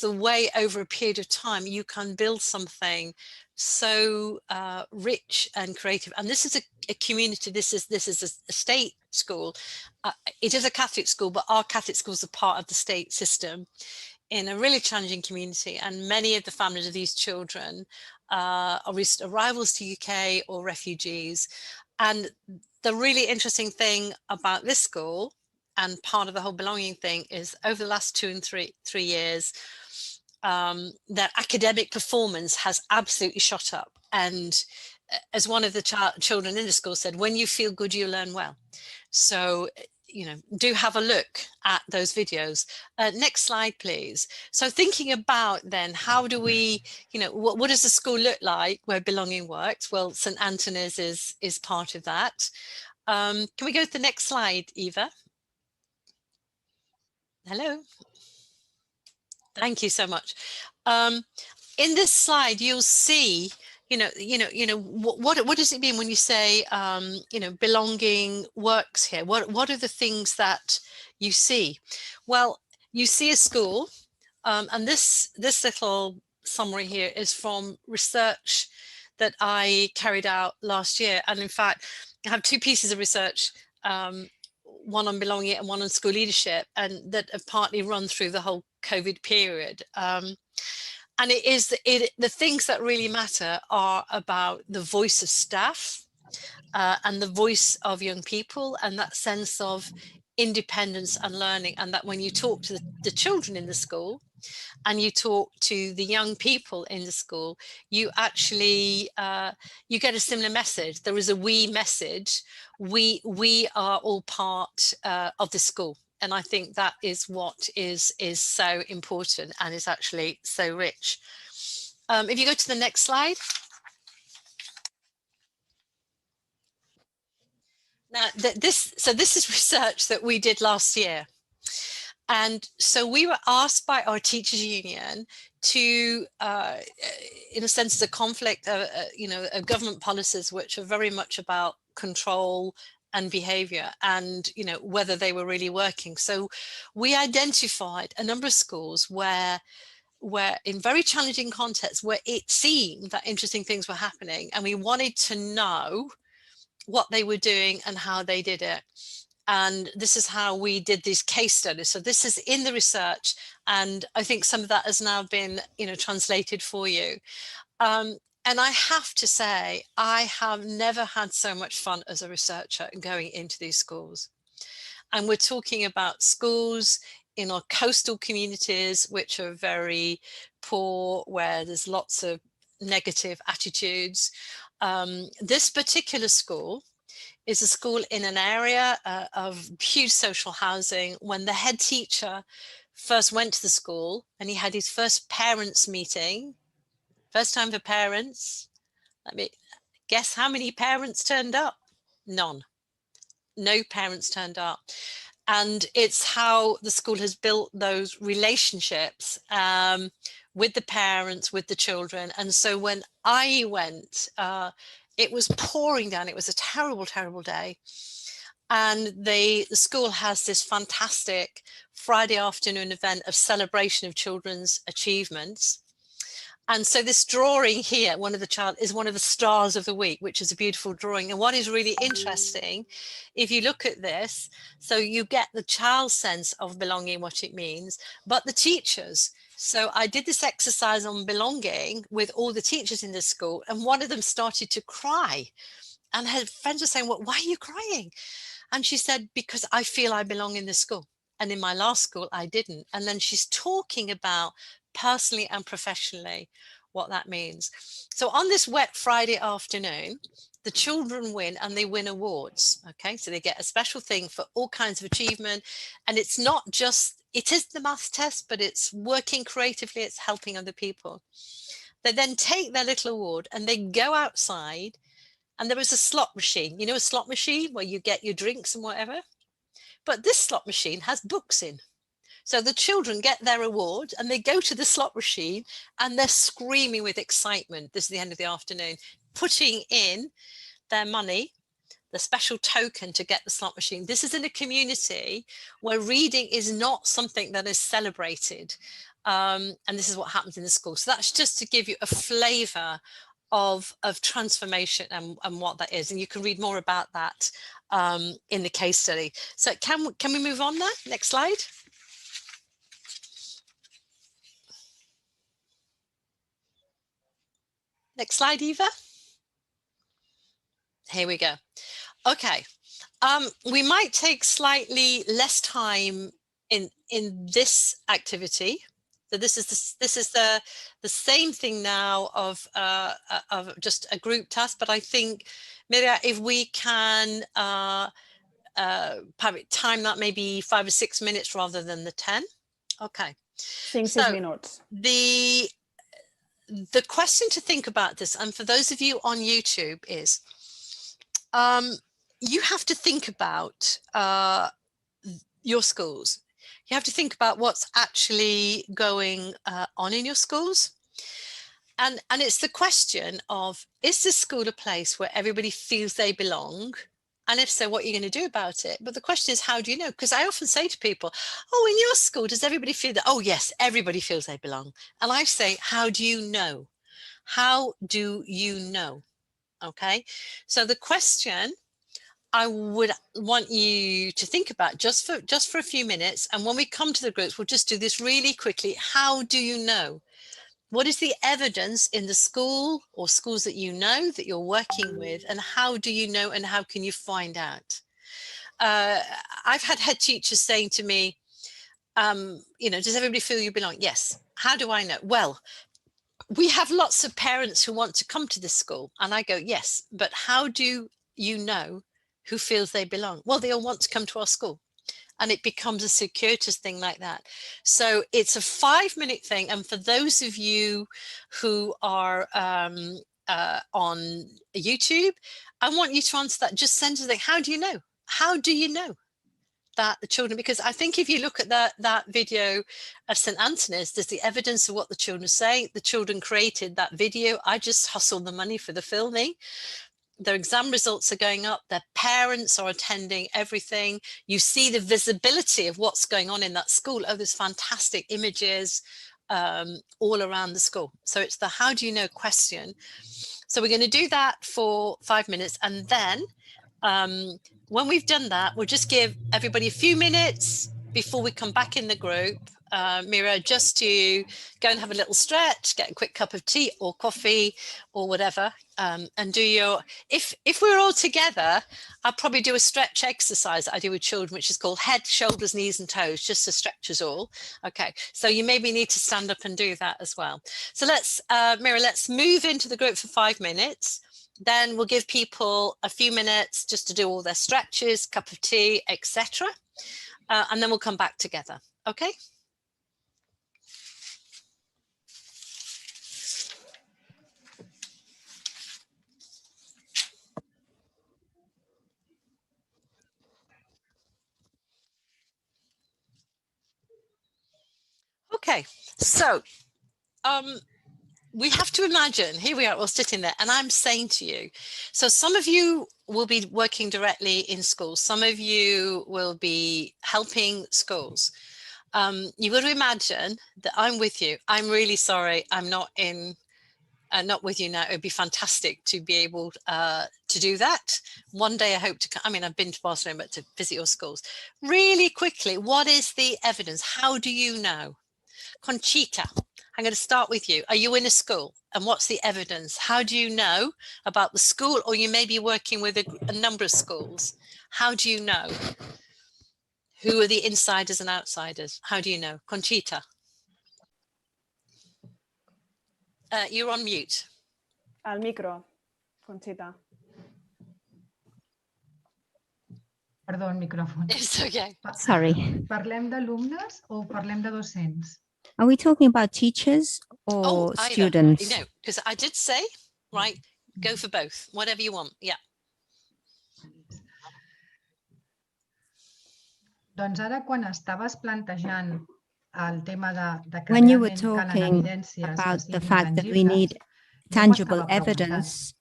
the way over a period of time you can build something so rich and creative. And this is a community. This is a state school. It is a Catholic school, but our Catholic schools are part of the state system in a really challenging community, and many of the families of these children are recent arrivals to UK or refugees. And the really interesting thing about this school, and part of the whole belonging thing, is over the last 2 and 3 years, their academic performance has absolutely shot up. And as one of the children in the school said, when you feel good, you learn well. So, you know, do have a look at those videos. Next slide, please. So thinking about then, how do we, you know, what does the school look like where belonging works? Well, St. Antony's is part of that. Can we go to the next slide, Eva? Hello. Thank you so much. In this slide, you'll see, what does it mean when you say, belonging works here? What are the things that you see? Well, you see a school, and this little summary here is from research that I carried out last year. And in fact, I have 2 pieces of research, one on belonging and one on school leadership, and that have partly run through the whole COVID period. And the things that really matter are about the voice of staff and the voice of young people, and that sense of independence and learning. And that when you talk to the children in the school and you talk to the young people in the school, you actually, you get a similar message. There is a we message. We are all part of the school. And I think that is what is so important and is actually so rich. If you go to the next slide. Now, this is research that we did last year. And so we were asked by our teachers union to, in a sense, the conflict of, of government policies, which are very much about control and behavior, and whether they were really working. So we identified a number of schools where in very challenging contexts where it seemed that interesting things were happening, and we wanted to know what they were doing and how they did it. And this is how we did these case studies. So this is in the research, and I think some of that has now been translated for you. And I have to say, I have never had so much fun as a researcher going into these schools. And we're talking about schools in our coastal communities, which are very poor, where there's lots of negative attitudes. This particular school is a school in an area of huge social housing. When the head teacher first went to the school and he had his first parents meeting, first time for parents, let me guess how many parents turned up? None. No parents turned up. And it's how the school has built those relationships with the parents, with the children. And so when I went, it was pouring down. It was a terrible, terrible day. And the school has this fantastic Friday afternoon event of celebration of children's achievements. And so this drawing here, one of the child is one of the stars of the week, which is a beautiful drawing. And what is really interesting, if you look at this, so you get the child's sense of belonging, what it means, but the teachers. So I did this exercise on belonging with all the teachers in the school, and one of them started to cry. And her friends were saying, well, why are you crying? And she said, because I feel I belong in this school. And in my last school, I didn't. And then she's talking about personally and professionally what that means. So on this wet Friday afternoon, the children win, and they win awards. Okay, so they get a special thing for all kinds of achievement. And it's not just, it is the math test, but it's working creatively, it's helping other people. They then take their little award and they go outside, and there is a slot machine, you know, a slot machine where you get your drinks and whatever. But this slot machine has books in. So the children get their award and they go to the slot machine and they're screaming with excitement. This is the end of the afternoon, putting in their money, the special token to get the slot machine. This is in a community where reading is not something that is celebrated. And this is what happens in the school. So that's just to give you a flavor of transformation and what that is. And you can read more about that in the case study. So can we move on now? Next slide. Next slide, Eva. Here we go. Okay. We might take slightly less time in this activity. So this is the same thing now of just a group task, but I think maybe if we can time that maybe 5 or 6 minutes rather than the 10. Okay. 6 minutes. The question to think about this, and for those of you on YouTube, is you have to think about your schools. You have to think about what's actually going on in your schools. And it's the question of, is this school a place where everybody feels they belong? And if so, what are you going to do about it? But the question is, how do you know? Because I often say to people, oh, in your school, does everybody feel that? Oh, yes, everybody feels they belong. And I say, how do you know? How do you know? Okay, so the question I would want you to think about just for a few minutes. And when we come to the groups, we'll just do this really quickly. How do you know? What is the evidence in the school or schools that you know that you're working with, and how do you know, and how can you find out? I've had head teachers saying to me, you know, does everybody feel you belong? Yes. How do I know? Well, we have lots of parents who want to come to this school, and I go, yes, but how do you know who feels they belong? Well, they all want to come to our school. And it becomes a circuitous thing like that. So it's a 5-minute thing. And for those of you who are on YouTube, I want you to answer that. Just send us a thing. How do you know? How do you know that the children, because I think if you look at that video of St. Anthony's, there's the evidence of what the children say. The children created that video. I just hustled the money for the filming. Their exam results are going up, their parents are attending everything. You see the visibility of what's going on in that school. Oh, there's fantastic images all around the school. So it's the how do you know question. So we're going to do that for 5 minutes. And then when we've done that, we'll just give everybody a few minutes before we come back in the group. Mira, just to go and have a little stretch, get a quick cup of tea or coffee or whatever, and do your, if we're all together, I'll probably do a stretch exercise that I do with children, which is called head, shoulders, knees and toes, just to stretch us all. Okay, so you maybe need to stand up and do that as well. So let's, Mira, let's move into the group for 5 minutes. Then we'll give people a few minutes just to do all their stretches, cup of tea, etc. And then we'll come back together, okay? Okay, so we have to imagine, here we are all sitting there, and I'm saying to you, so some of you will be working directly in schools, some of you will be helping schools. You've got to imagine that I'm with you. I'm really sorry. I'm not with you now. It would be fantastic to be able to do that. One day I hope to, I've been to Barcelona, but to visit your schools. Really quickly, what is the evidence? How do you know? Conchita, I'm going to start with you. Are you in a school? And what's the evidence? How do you know about the school? Or you may be working with a number of schools. How do you know? Who are the insiders and outsiders? How do you know? Conchita. You're on mute. Al micro, Conchita. Perdó, el micròfon. It's okay. Sorry. Parlem d'alumnes o parlem de docents? Are we talking about teachers or students? No, because I did say, right, go for both, whatever you want. Yeah. Doncs ara, quan estaves plantejant el tema de que when you were realment calen talking evidències about que the siguin fact that we need tangibles, tangible evidence,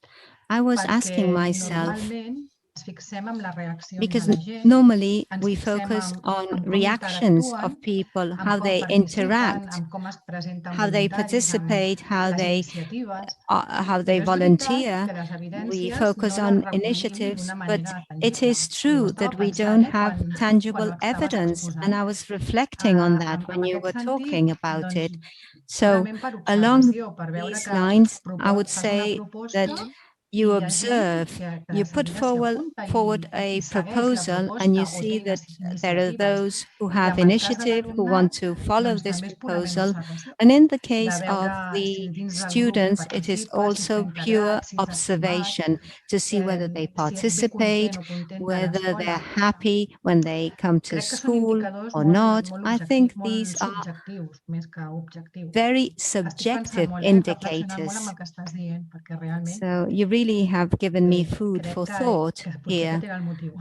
I was asking myself, normalment ens fixem en les reaccions because de la gent, normally ens we fixem focus en on com reactions interactuen, of people, en how com they participen, interact, en com es presenten how they voluntaris, participate, how les they iniciatives. how they Però és volunteer. veritat que les We evidències focus no on les recollim initiatives, d'una but manera it tangible. is I ho true estava that we pensant, don't have quan tangible ho estaven evidence, exposant. and I was reflecting on that when En you aquest were sentit, talking about doncs, it. So purament per along observació, per veure these que lines, I would fas una say proposta that i you hi ha gent observe, que you de put seguida s'hi apunta forward i a segueix la proposal, and you proposta o see té that les there are iniciatives. those who I have en el cas de initiative, who l'alumnat, want to follow doncs this també és purament proposal. observació, And in the de case veure of si the dins del grup hi students, it is participa, si està also pure integrat, si és estimat, observation to see whether they si és bé participate, content o content de whether l'escola. they're happy when they come to Crec que són school indicadors or molt, not. molt, I think molt these are subjectius més que objectius. very Estic pensant subjective molt, reflexionant molt indicators. amb el que estàs dient, perquè realment So you really have given me food crec for que thought potser here. aquest era el motiu.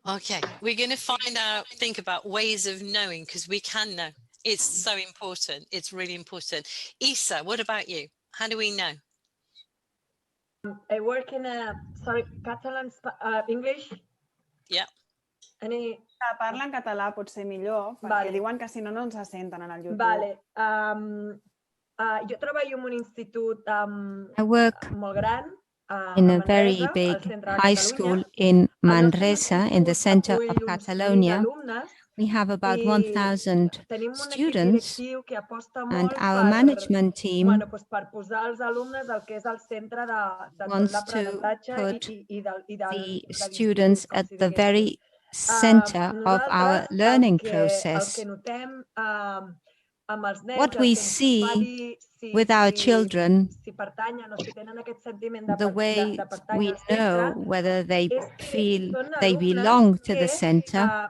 Okay, we're going to think about ways of knowing, because we can know. It's so important. It's really important. Isa, what about you? How do we know? I work in Catalan, English? Yeah. Parla en català potser millor, perquè diuen que si no, no ens senten en el YouTube. Vale. Jo treballo en un institut I work molt gran, in a very big high school in Manresa, in the center of Catalonia. We have about 1,000 students, and our management team wants to put the students at the very center of our learning process. What we see with our children, the way we know whether they feel they belong to the center,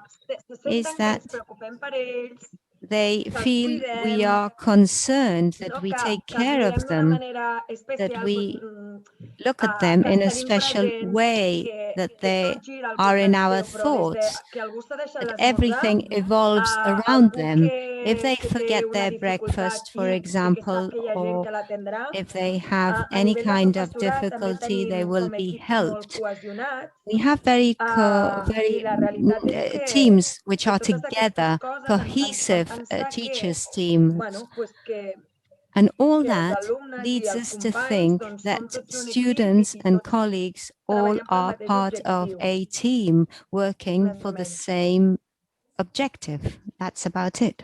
is that they feel we are concerned, that we take care of them, that we look at them in a special way, that they are in our thoughts, that everything evolves around them. If they forget their breakfast, for example, or if they have any kind of difficulty, they will be helped. We have very teams which are together, cohesive teachers' teams. And all that leads us to think that students and colleagues all are part of a team working for the same objective. That's about it.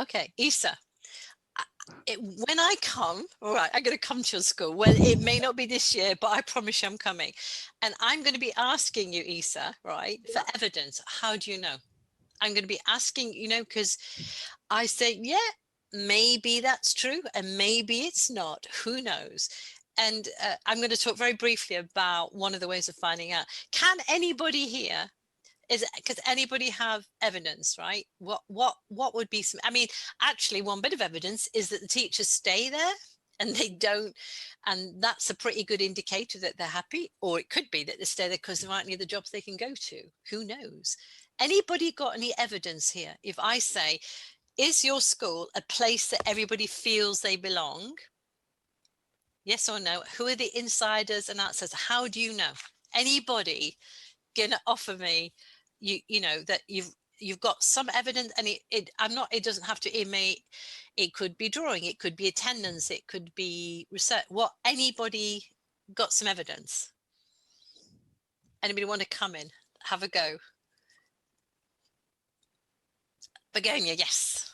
Okay, Isa. When I come, all right, I'm going to come to your school. Well, it may not be this year, but I promise you I'm coming. And I'm going to be asking you, Isa, right, for evidence. How do you know? I'm going to be asking, because I say, yeah, maybe that's true, and maybe it's not. Who knows? And I'm going to talk very briefly about one of the ways of finding out. Can anybody here, because anybody have evidence, right? What would be some? I mean, actually, one bit of evidence is that the teachers stay there and they don't, and that's a pretty good indicator that they're happy. Or it could be that they stay there because there aren't any other jobs they can go to. Who knows? Anybody got any evidence here? If I say, is your school a place that everybody feels they belong? Yes or no? Who are the insiders and outsiders? How do you know? Anybody gonna offer me, you know, that you've got some evidence, and it doesn't have to it could be drawing, it could be attendance, it could be research. Anybody got some evidence? Anybody want to come in? Have a go. Begonia, yes.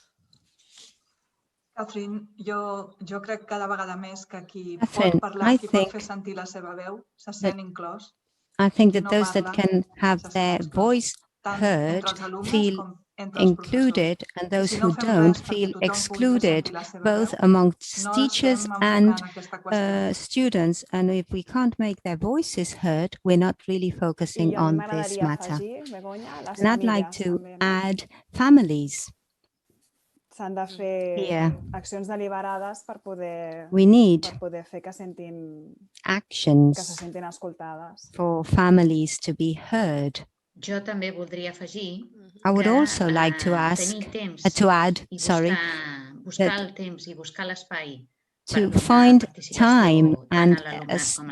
Catherine, jo crec cada vegada més que qui pot parlar, qui pot fer sentir la seva veu, se sent inclòs. I think that those that can have their voice heard feel included, and those who don't feel excluded, both amongst teachers and students. And if we can't make their voices heard, we're not really focusing on this matter. And I'd like to add families. Here. We need actions actions for families to be heard. Jo també voldria afegir I would also like to add, buscar el temps i buscar l'espai to find time and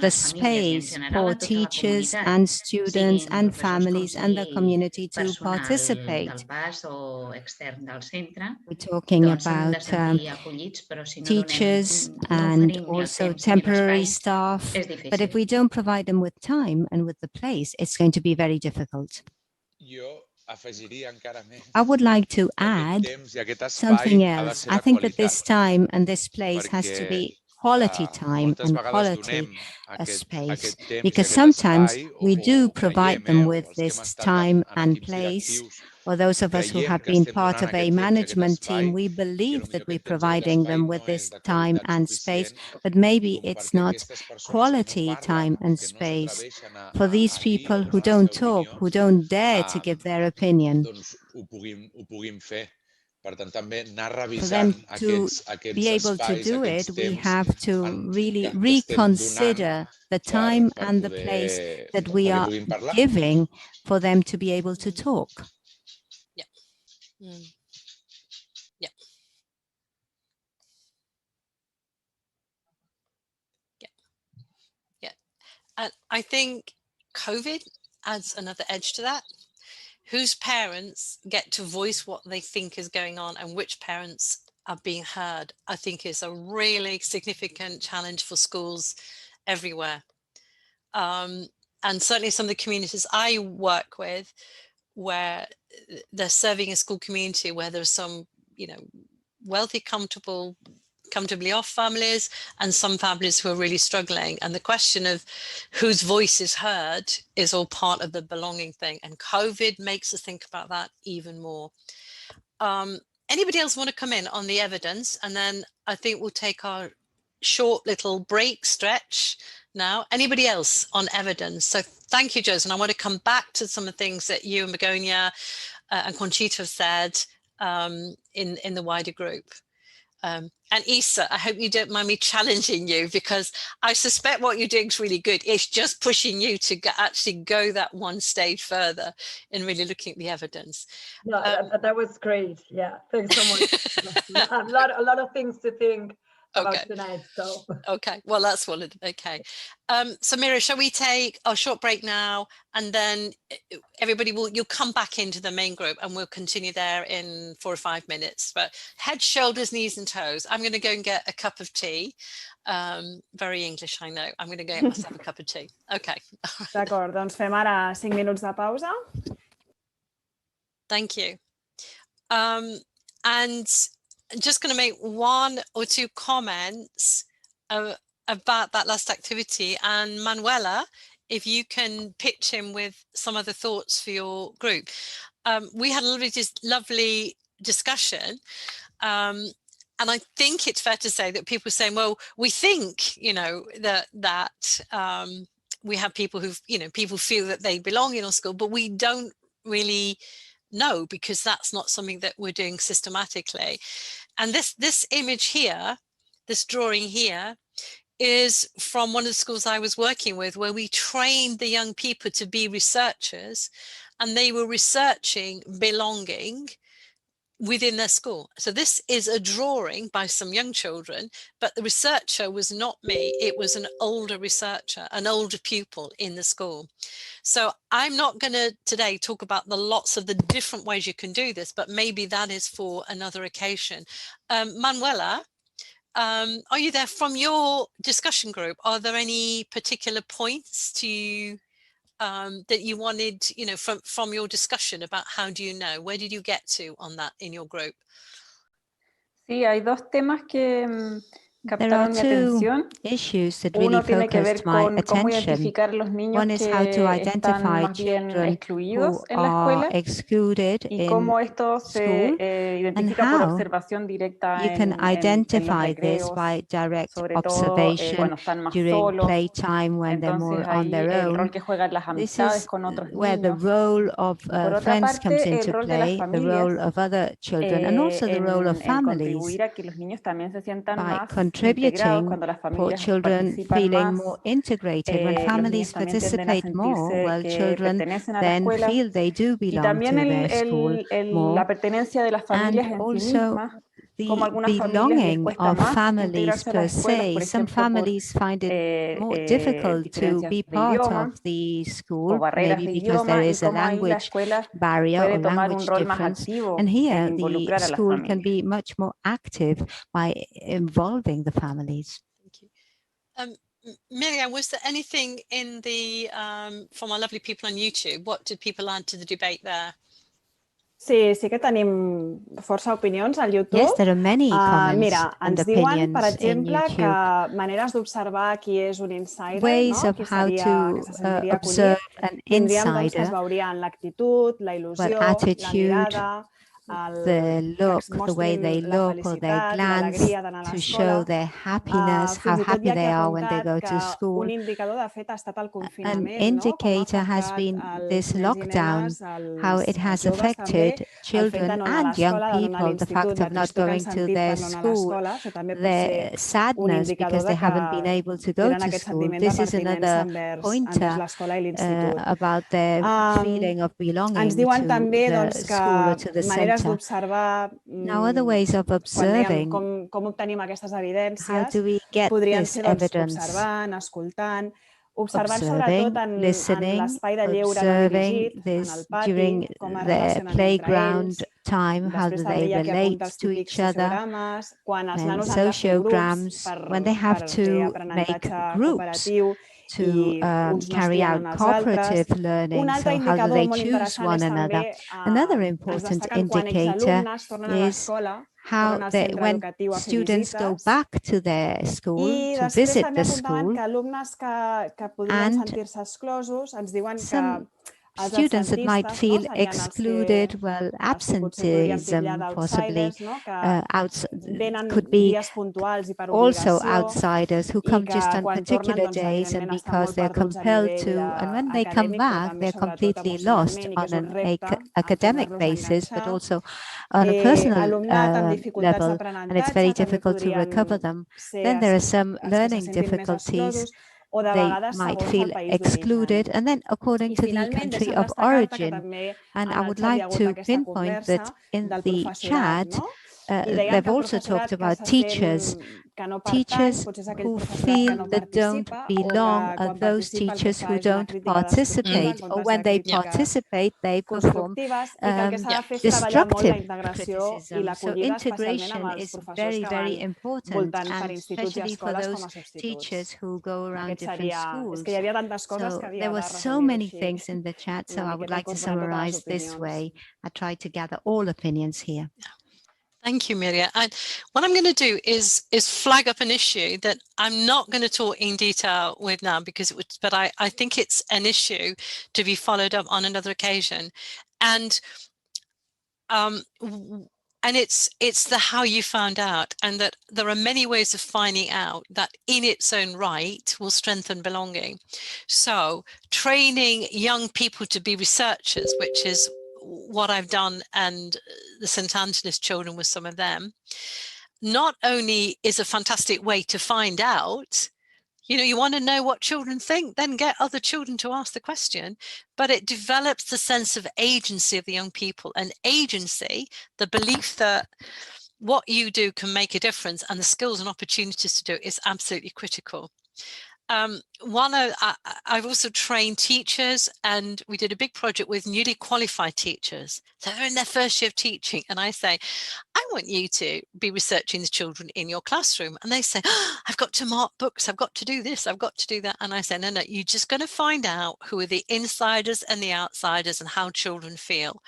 the space for teachers and students and families and the community to participate. We're talking about teachers and also temporary staff, but if we don't provide them with time and with the place, it's going to be very difficult. I would like to add something else. I think that this time and this place has to be quality time and quality space, because sometimes we do provide them with this time and place. For those of us who have been part of a management team, we believe that we're providing them with this time and space, but maybe it's not quality time and space for these people who don't talk, who don't dare to give their opinion. For them to be able to do it, we have to really reconsider the time and the place that we are giving for them to be able to talk. Yeah. And I think COVID adds another edge to that. Whose parents get to voice what they think is going on and which parents are being heard, I think is a really significant challenge for schools everywhere. And certainly some of the communities I work with, where they're serving a school community where there's some, wealthy, comfortably off families and some families who are really struggling. And the question of whose voice is heard is all part of the belonging thing. And COVID makes us think about that even more. Anybody else want to come in on the evidence? And then I think we'll take our short little break stretch now. Anybody else on evidence? So thank you, Joseph. And I want to come back to some of the things that you and Begonia and Conchita have said in the wider group. And Isa, I hope you don't mind me challenging you, because I suspect what you're doing is really good. It's just pushing you to actually go that one stage further in really looking at the evidence. No, that was great. Yeah, thanks so much. a lot of things to think about tonight. So okay, well that's one of them. Okay, so Mira, shall we take a short break now, and then everybody you'll come back into the main group and we'll continue there in 4 or 5 minutes. But head, shoulders, knees and toes. I'm going to go and get a cup of tea. Very English, I know. I'm going to go get myself a cup of tea. Okay. D'acord, doncs fem ara 5 minuts de pausa. Thank you. And I'm just going to make 1 or 2 comments about that last activity. And Manuela, if you can pitch in with some other thoughts for your group. We had a lovely discussion. And I think it's fair to say that people are saying, well, we think, that we have people who, people feel that they belong in our school, but we don't really know, because that's not something that we're doing systematically. And this image here, this drawing here, is from one of the schools I was working with, where we trained the young people to be researchers, and they were researching belonging within their school. So this is a drawing by some young children, but the researcher was not me. It was an older researcher, an older pupil in the school. So I'm not going to today talk about the lots of the different ways you can do this, but maybe that is for another occasion. Manuela, are you there from your discussion group? Are there any particular points to that you wanted, from your discussion about how do you know? Where did you get to on that in your group? Sí, hay dos temas que There are captaron mi two atención. issues that really Uno tiene que focused ver my con cómo attention. identificar los niños One is que how to están identify más bien children excluidos who en la are escuela excluded y in cómo esto se school, and identifica por how observación directa you can en los identify this recreos, by direct sobre todo observation cuando están más during solos. playtime when they're Entonces more on ahí their el rol own. que juegan las This amistades is con otros where the niños. role of Por otra friends comes parte, el into rol de las play, the role familias of other children, and also the role of en families contribuir a que los niños también se sientan by más integrados contributing cuando las for familias children participan feeling más. more integrated. When Los families niños también tienden a participate more, sentirse well, que children pertenecen a la then escuela. feel they do Y belong también to their school more. la pertenencia de las familias And en sí also mismas, como the algunas familias les belonging cuesta of más families integrarse a per las escuelas, se. por Some ejemplo, por families find it more difficult to diferencias be de part idioma of the o school, barreras maybe de because there idioma, y is a cómo ahí la language escuela barrier puede or tomar un language rol más difference. activo And en here, the involucrar a las school can familias. be much more active by involving the families. Thank you. Miriam, was there anything in the from our lovely people on YouTube? What did people add to the debate there? Sí, sí que tenim força opinions al YouTube. Yes, there are many comments Mira, and ens diuen, opinions per exemple, in que YouTube. maneres d'observar qui és un insider, Ways no? of Qui how seria, to que se sentiria observe acollit. an Tindríem doncs, que es insider. veuria en l'actitud, la il·lusió, la Attitude, mirada, the look, the way they look, or their glance to show their happiness, how happy they are when they go to school. Un indicador, de fet, ha estat el confinament, An indicator has been this lockdown, how it has affected children and young people, the fact of not going to their school, their sadness because they haven't been able to go to school. This is another pointer about their feeling of belonging to the school or to the center. Now, other ways of observing, com obtenim aquestes evidències, how do we get podrien this ser doncs, evidence? observant, escoltant, observant sobretot en l'espai de lleure no dirigit, en el pati, com es relacionen playground entre ells. time, how do they relate to each other, quan els and nanos han de fer grups when they have to make groups to carry out cooperative learning, so how do they choose one another? Another important indicator is how when students go back to their school, to visit the school, and some students that might feel excluded, well, absenteeism possibly could be also outsiders who come just on particular days and because they're compelled to, and when they come back, they're completely lost on an academic basis, but also on a personal level, and it's very difficult to recover them. Then there are some learning difficulties. They might feel excluded, and then according to the country of origin. And I would like to pinpoint that in the chat, they've also talked about teachers. Teachers who feel that don't belong are those teachers who don't participate, or when they participate, they perform destructive criticism. So integration is very, very important, and especially for those teachers who go around different schools. So there were so many things in the chat, so I would like to summarize this way. I tried to gather all opinions here. Thank you, Miria. And what I'm going to do is flag up an issue that I'm not going to talk in detail with now because but I think it's an issue to be followed up on another occasion. And it's the how you found out, and that there are many ways of finding out that in its own right will strengthen belonging. So training young people to be researchers, which is what I've done, and the St. Anthony's children with some of them, not only is a fantastic way to find out, You want to know what children think, then get other children to ask the question. But it develops the sense of agency of the young people, and agency, the belief that what you do can make a difference, and the skills and opportunities to do it is absolutely critical. I've also trained teachers, and we did a big project with newly qualified teachers. So they're in their first year of teaching, and I say, I want you to be researching the children in your classroom. And they say, I've got to mark books, I've got to do this, I've got to do that. And I say, no, you're just going to find out who are the insiders and the outsiders and how children feel.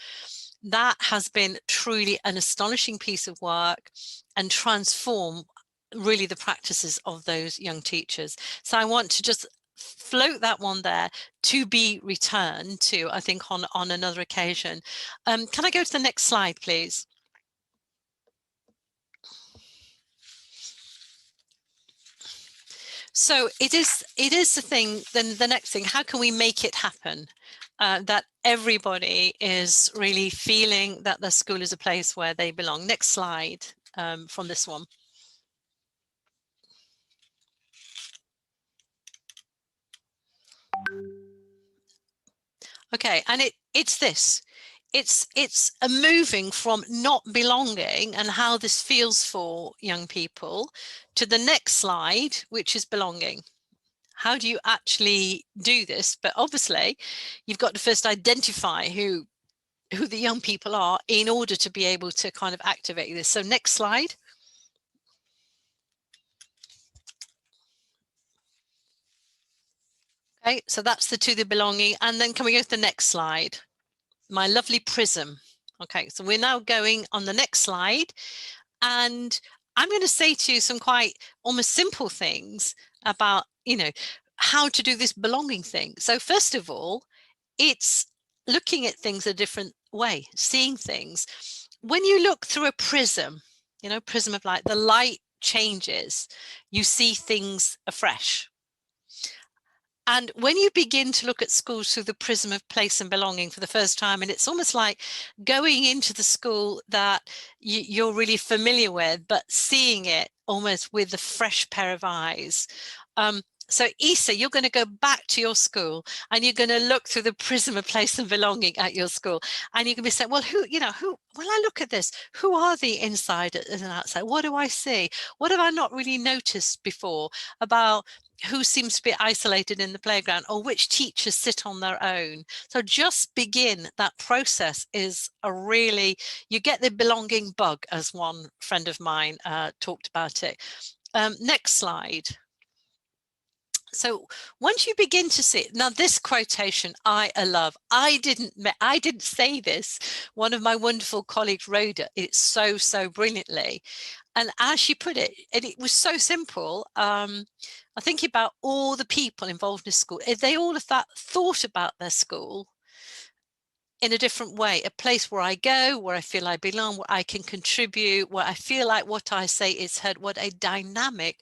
That has been truly an astonishing piece of work and transform really the practices of those young teachers. So I want to just float that one there to be returned to, I think, on another occasion. Can I go to the next slide, please? So it is the thing, then the next thing, how can we make it happen? That everybody is really feeling that their school is a place where they belong. Next slide from this one. Okay, and it's this. It's a moving from not belonging and how this feels for young people to the next slide, which is belonging. How do you actually do this? But obviously, you've got to first identify who the young people are in order to be able to kind of activate this. So next slide. Okay, so that's the belonging. And then can we go to the next slide? My lovely prism. Okay, so we're now going on the next slide. And I'm going to say to you some quite almost simple things about, how to do this belonging thing. So first of all, it's looking at things a different way, seeing things. When you look through a prism, prism of light, the light changes, you see things afresh. And when you begin to look at schools through the prism of place and belonging for the first time, and it's almost like going into the school that you're really familiar with, but seeing it almost with a fresh pair of eyes. So Isa, you're going to go back to your school and you're going to look through the prism of place and belonging at your school. And you're going to be saying, well, when I look at this, who are the insiders and outside? What do I see? What have I not really noticed before about who seems to be isolated in the playground, or which teachers sit on their own? So just begin that process is you get the belonging bug, as one friend of mine talked about it. Next slide. So once you begin to see it, now this quotation I love. I didn't say this. One of my wonderful colleagues wrote it so brilliantly. And as she put it, and it was so simple. I think about all the people involved in school. If they all thought about their school in a different way, a place where I go, where I feel I belong, where I can contribute, where I feel like what I say is heard, what a dynamic,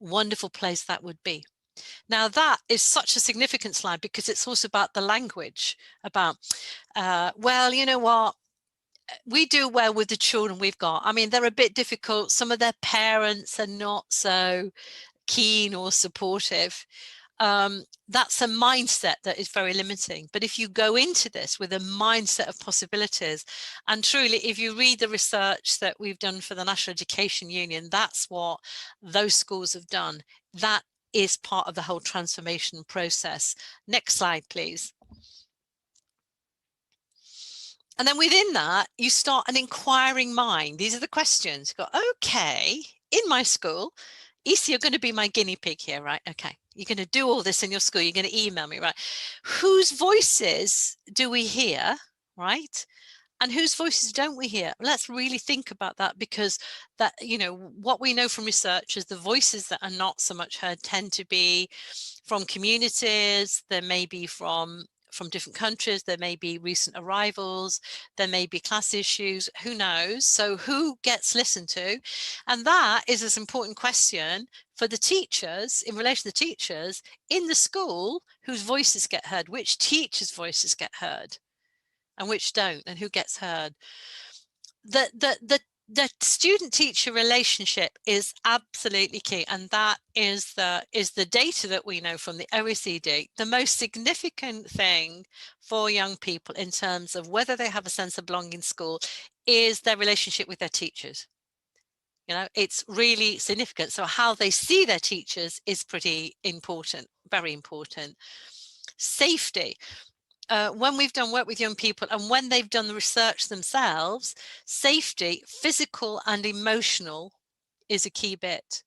wonderful place that would be. Now that is such a significant slide because it's also about the language, about, well, you know what, we do well with the children we've got. I mean, they're a bit difficult. Some of their parents are not so keen or supportive. That's a mindset that is very limiting. But if you go into this with a mindset of possibilities, and truly, if you read the research that we've done for the National Education Union, that's what those schools have done. That is part of the whole transformation process. Next slide, please. And then within that, you start an inquiring mind. These are the questions. You go, okay, in my school, Issa, you're going to be my guinea pig here, right? Okay, you're going to do all this in your school. You're going to email me, right? Whose voices do we hear, right? And whose voices don't we hear? Let's really think about that, because that, what we know from research is the voices that are not so much heard tend to be from communities. There may be from different countries, there may be recent arrivals, there may be class issues, who knows? So who gets listened to? And that is an important question for the teachers, in relation to the teachers in the school, whose voices get heard, which teachers' voices get heard and which don't, and who gets heard. The the student-teacher relationship is absolutely key, and that is the data that we know from the OECD. The most significant thing for young people in terms of whether they have a sense of belonging in school is their relationship with their teachers. You know, it's really significant. So how they see their teachers is pretty important, very important. Safety. When we've done work with young people and when they've done the research themselves, safety, physical and emotional, is a key bit.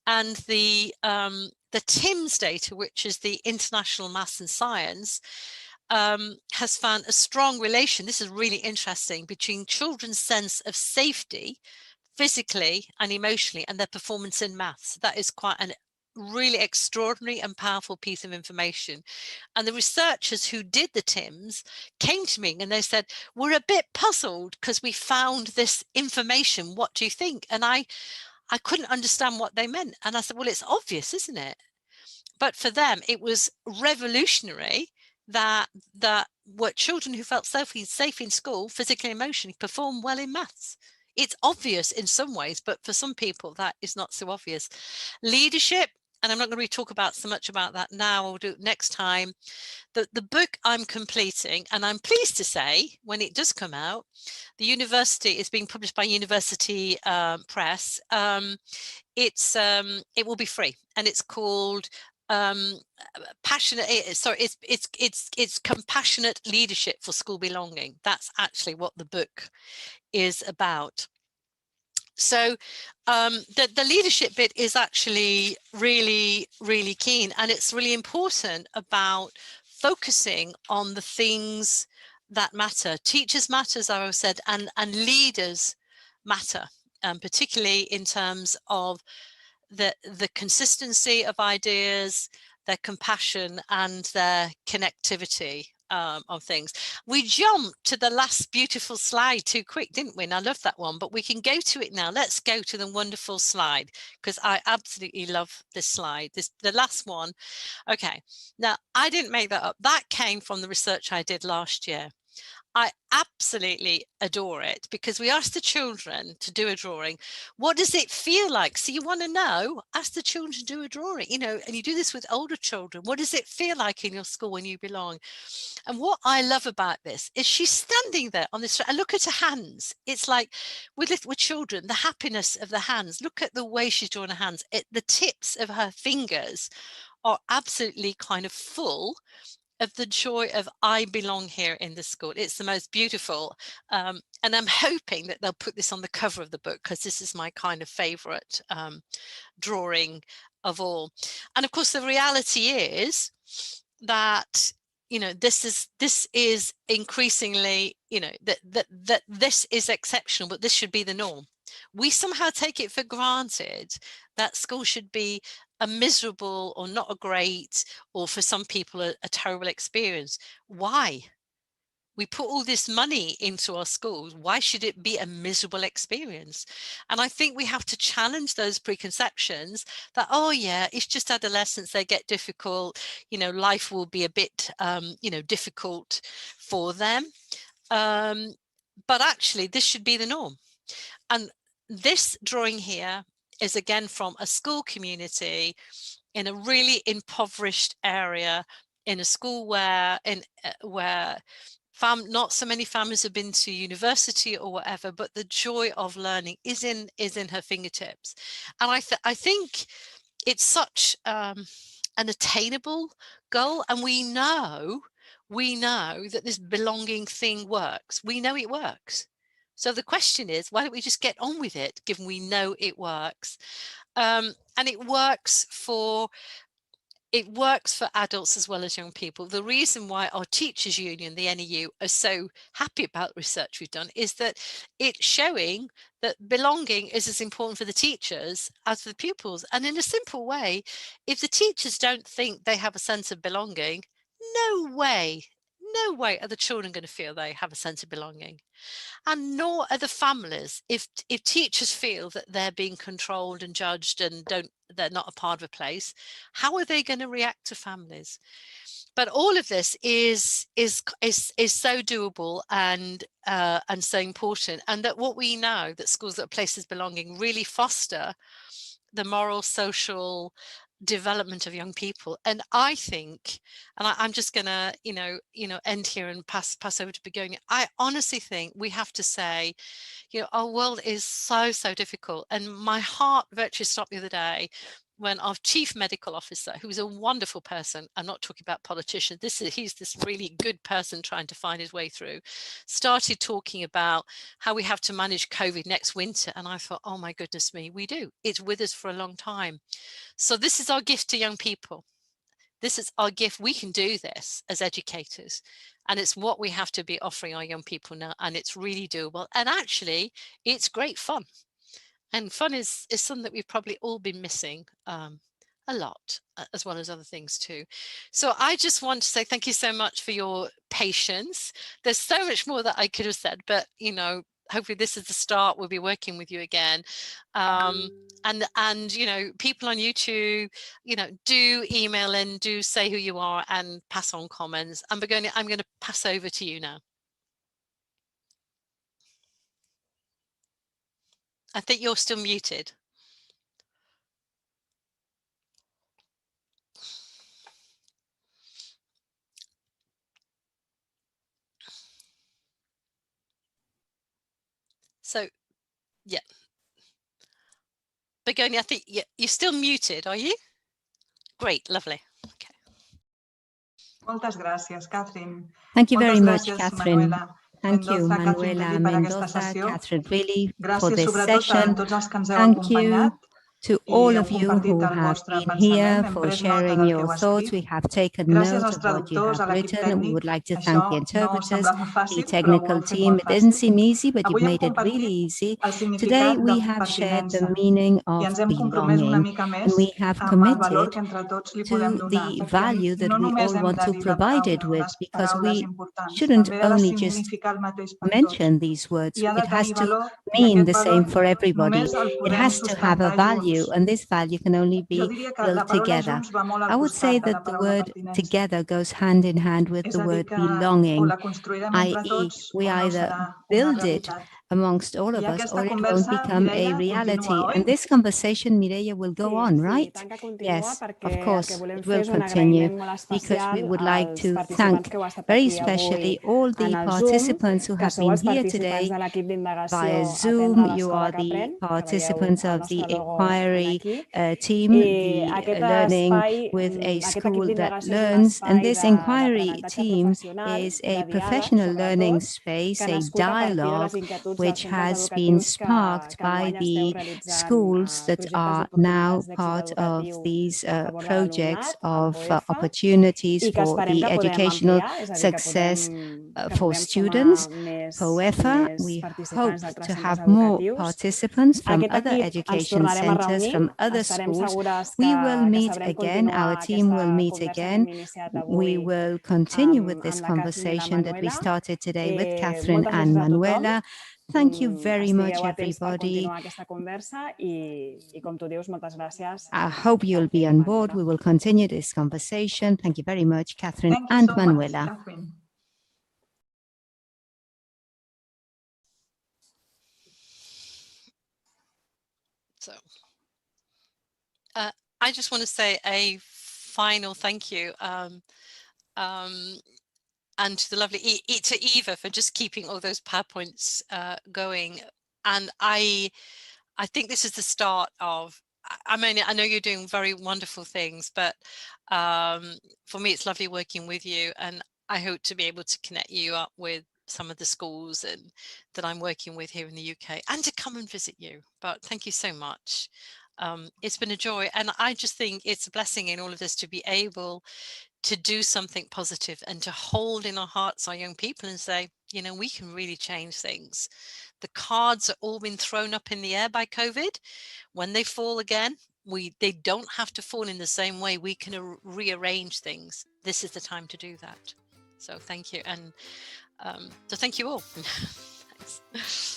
And the TIMSS data, which is the International Maths and Science, has found a strong relation, this is really interesting, between children's sense of safety, physically and emotionally, and their performance in maths. That is quite an really extraordinary and powerful piece of information. And the researchers who did the TIMSS came to me and they said, we're a bit puzzled because we found this information. What do you think? And I couldn't understand what they meant. And I said, well, it's obvious, isn't it? But for them, it was revolutionary that what children who felt safe in school, physically and emotionally, perform well in maths. It's obvious in some ways, but for some people that is not so obvious. Leadership, and I'm not going to really talk about so much about that now, I'll do it next time. The book I'm completing, and I'm pleased to say, when it does come out, the university is being published by University Press. It will be free, and it's called it's Compassionate Leadership for School Belonging. That's actually what the book is about. So the leadership bit is actually really, really keen, and it's really important about focusing on the things that matter. Teachers matter, as I said, and leaders matter, particularly in terms of the consistency of ideas, their compassion and their connectivity of things. We jumped to the last beautiful slide too quick, didn't we? And I love that one, but we can go to it now. Let's go to the wonderful slide, because I absolutely love this slide. The last one. Okay, now I didn't make that up. That came from the research I did last year. I absolutely adore it, because we asked the children to do a drawing. What does it feel like? So you want to know, ask the children to do a drawing, you know, and you do this with older children. What does it feel like in your school when you belong? And what I love about this is she's standing there on this, and look at her hands. It's like with children, the happiness of the hands. Look at the way she's drawn her hands. The tips of her fingers are absolutely kind of full of the joy of I belong here in the school. It's the most beautiful. And I'm hoping that they'll put this on the cover of the book, because this is my kind of favorite drawing of all. And of course, the reality is that, you know, this is increasingly, you know, that this is exceptional, but this should be the norm. We somehow take it for granted that school should be a miserable or not a great, or for some people a terrible experience. Why? We put all this money into our schools. Why should it be a miserable experience? And I think we have to challenge those preconceptions that, oh yeah, it's just adolescence, they get difficult, you know, life will be a bit, you know, difficult for them. But actually this should be the norm. And this drawing here is again from a school community in a really impoverished area, in a school where not so many families have been to university or whatever, but the joy of learning is in her fingertips. And I think it's such an attainable goal, and we know that this belonging thing works. We know it works. So the question is, why don't we just get on with it, given we know it works? And it works for adults as well as young people. The reason why our teachers union, the NEU, are so happy about the research we've done is that it's showing that belonging is as important for the teachers as for the pupils. And in a simple way, if the teachers don't think they have a sense of belonging, no no way are the children going to feel they have a sense of belonging. And nor are the families. If teachers feel that they're being controlled and judged and they're not a part of a place, how are they going to react to families? But all of this is so doable and so important, and that what we know that schools that are places of belonging really foster the moral, social development of young people. And I think, and I'm just gonna end here and pass over to Begonia. I honestly think we have to say, our world is so difficult, and my heart virtually stopped the other day when our chief medical officer, who's a wonderful person, I'm not talking about politicians, he's this really good person trying to find his way through, started talking about how we have to manage COVID next winter. And I thought, oh my goodness me, we do. It's with us for a long time. So this is our gift to young people. This is our gift. We can do this as educators. And it's what we have to be offering our young people now. And it's really doable. And actually, it's great fun. And fun is something that we've probably all been missing a lot, as well as other things too. So I just want to say thank you so much for your patience. There's so much more that I could have said, but hopefully this is the start. We'll be working with you again. And people on YouTube, do email in, do say who you are and pass on comments. I'm going to pass over to you now. I think you're still muted. So, yeah. Begonia, I think you're still muted, are you? Great, lovely. Okay. Moltes gràcies, Catherine. Thank you very much, Catherine. Thank you, Manuela Mendoza, Catherine Willie, for this session. Thank you to all of you who have been here for sharing your thoughts. We have taken note of what you have written. We would like to thank the interpreters, the technical team. It didn't seem easy, but you've made it really easy. Today, we have shared the meaning of belonging, and we have committed to the value that we all want to provide it with, because we shouldn't only just mention these words. It has to mean the same for everybody. It has to have a value, and this value can only be built together. I would say that the word together goes hand in hand with the word belonging, i.e. we either build it amongst all of us, or it won't become a reality. And this conversation, Mireia, will go on, right? Yes, of course, it will continue, because we would like to thank very especially all the participants who have been here today via Zoom. You are the participants of the inquiry team, the learning with a school that learns. And this inquiry team is a professional learning space, a dialogue which has been sparked by the schools that are now part of these projects of opportunities for the educational success for students. However, we hope to have more participants from other education centers, from other schools. We will meet again, our team will meet again. We will continue with this conversation that we started today with Catherine and Manuela. Thank you very much, everybody. I hope you'll be on board. We will continue this conversation. Thank you very much, Catherine and Manuela. So, I just want to say a final thank you. And to the lovely to Eva for just keeping all those PowerPoints going. And I think this is the start of, I mean, I know you're doing very wonderful things, but for me, it's lovely working with you. And I hope to be able to connect you up with some of the schools and that I'm working with here in the UK, and to come and visit you. But thank you so much. It's been a joy. And I just think it's a blessing in all of this to be able to do something positive and to hold in our hearts our young people and say, we can really change things. The cards have all been thrown up in the air by COVID. When they fall again, they don't have to fall in the same way. We can rearrange things. This is the time to do that. So thank you. And so thank you all. Thanks.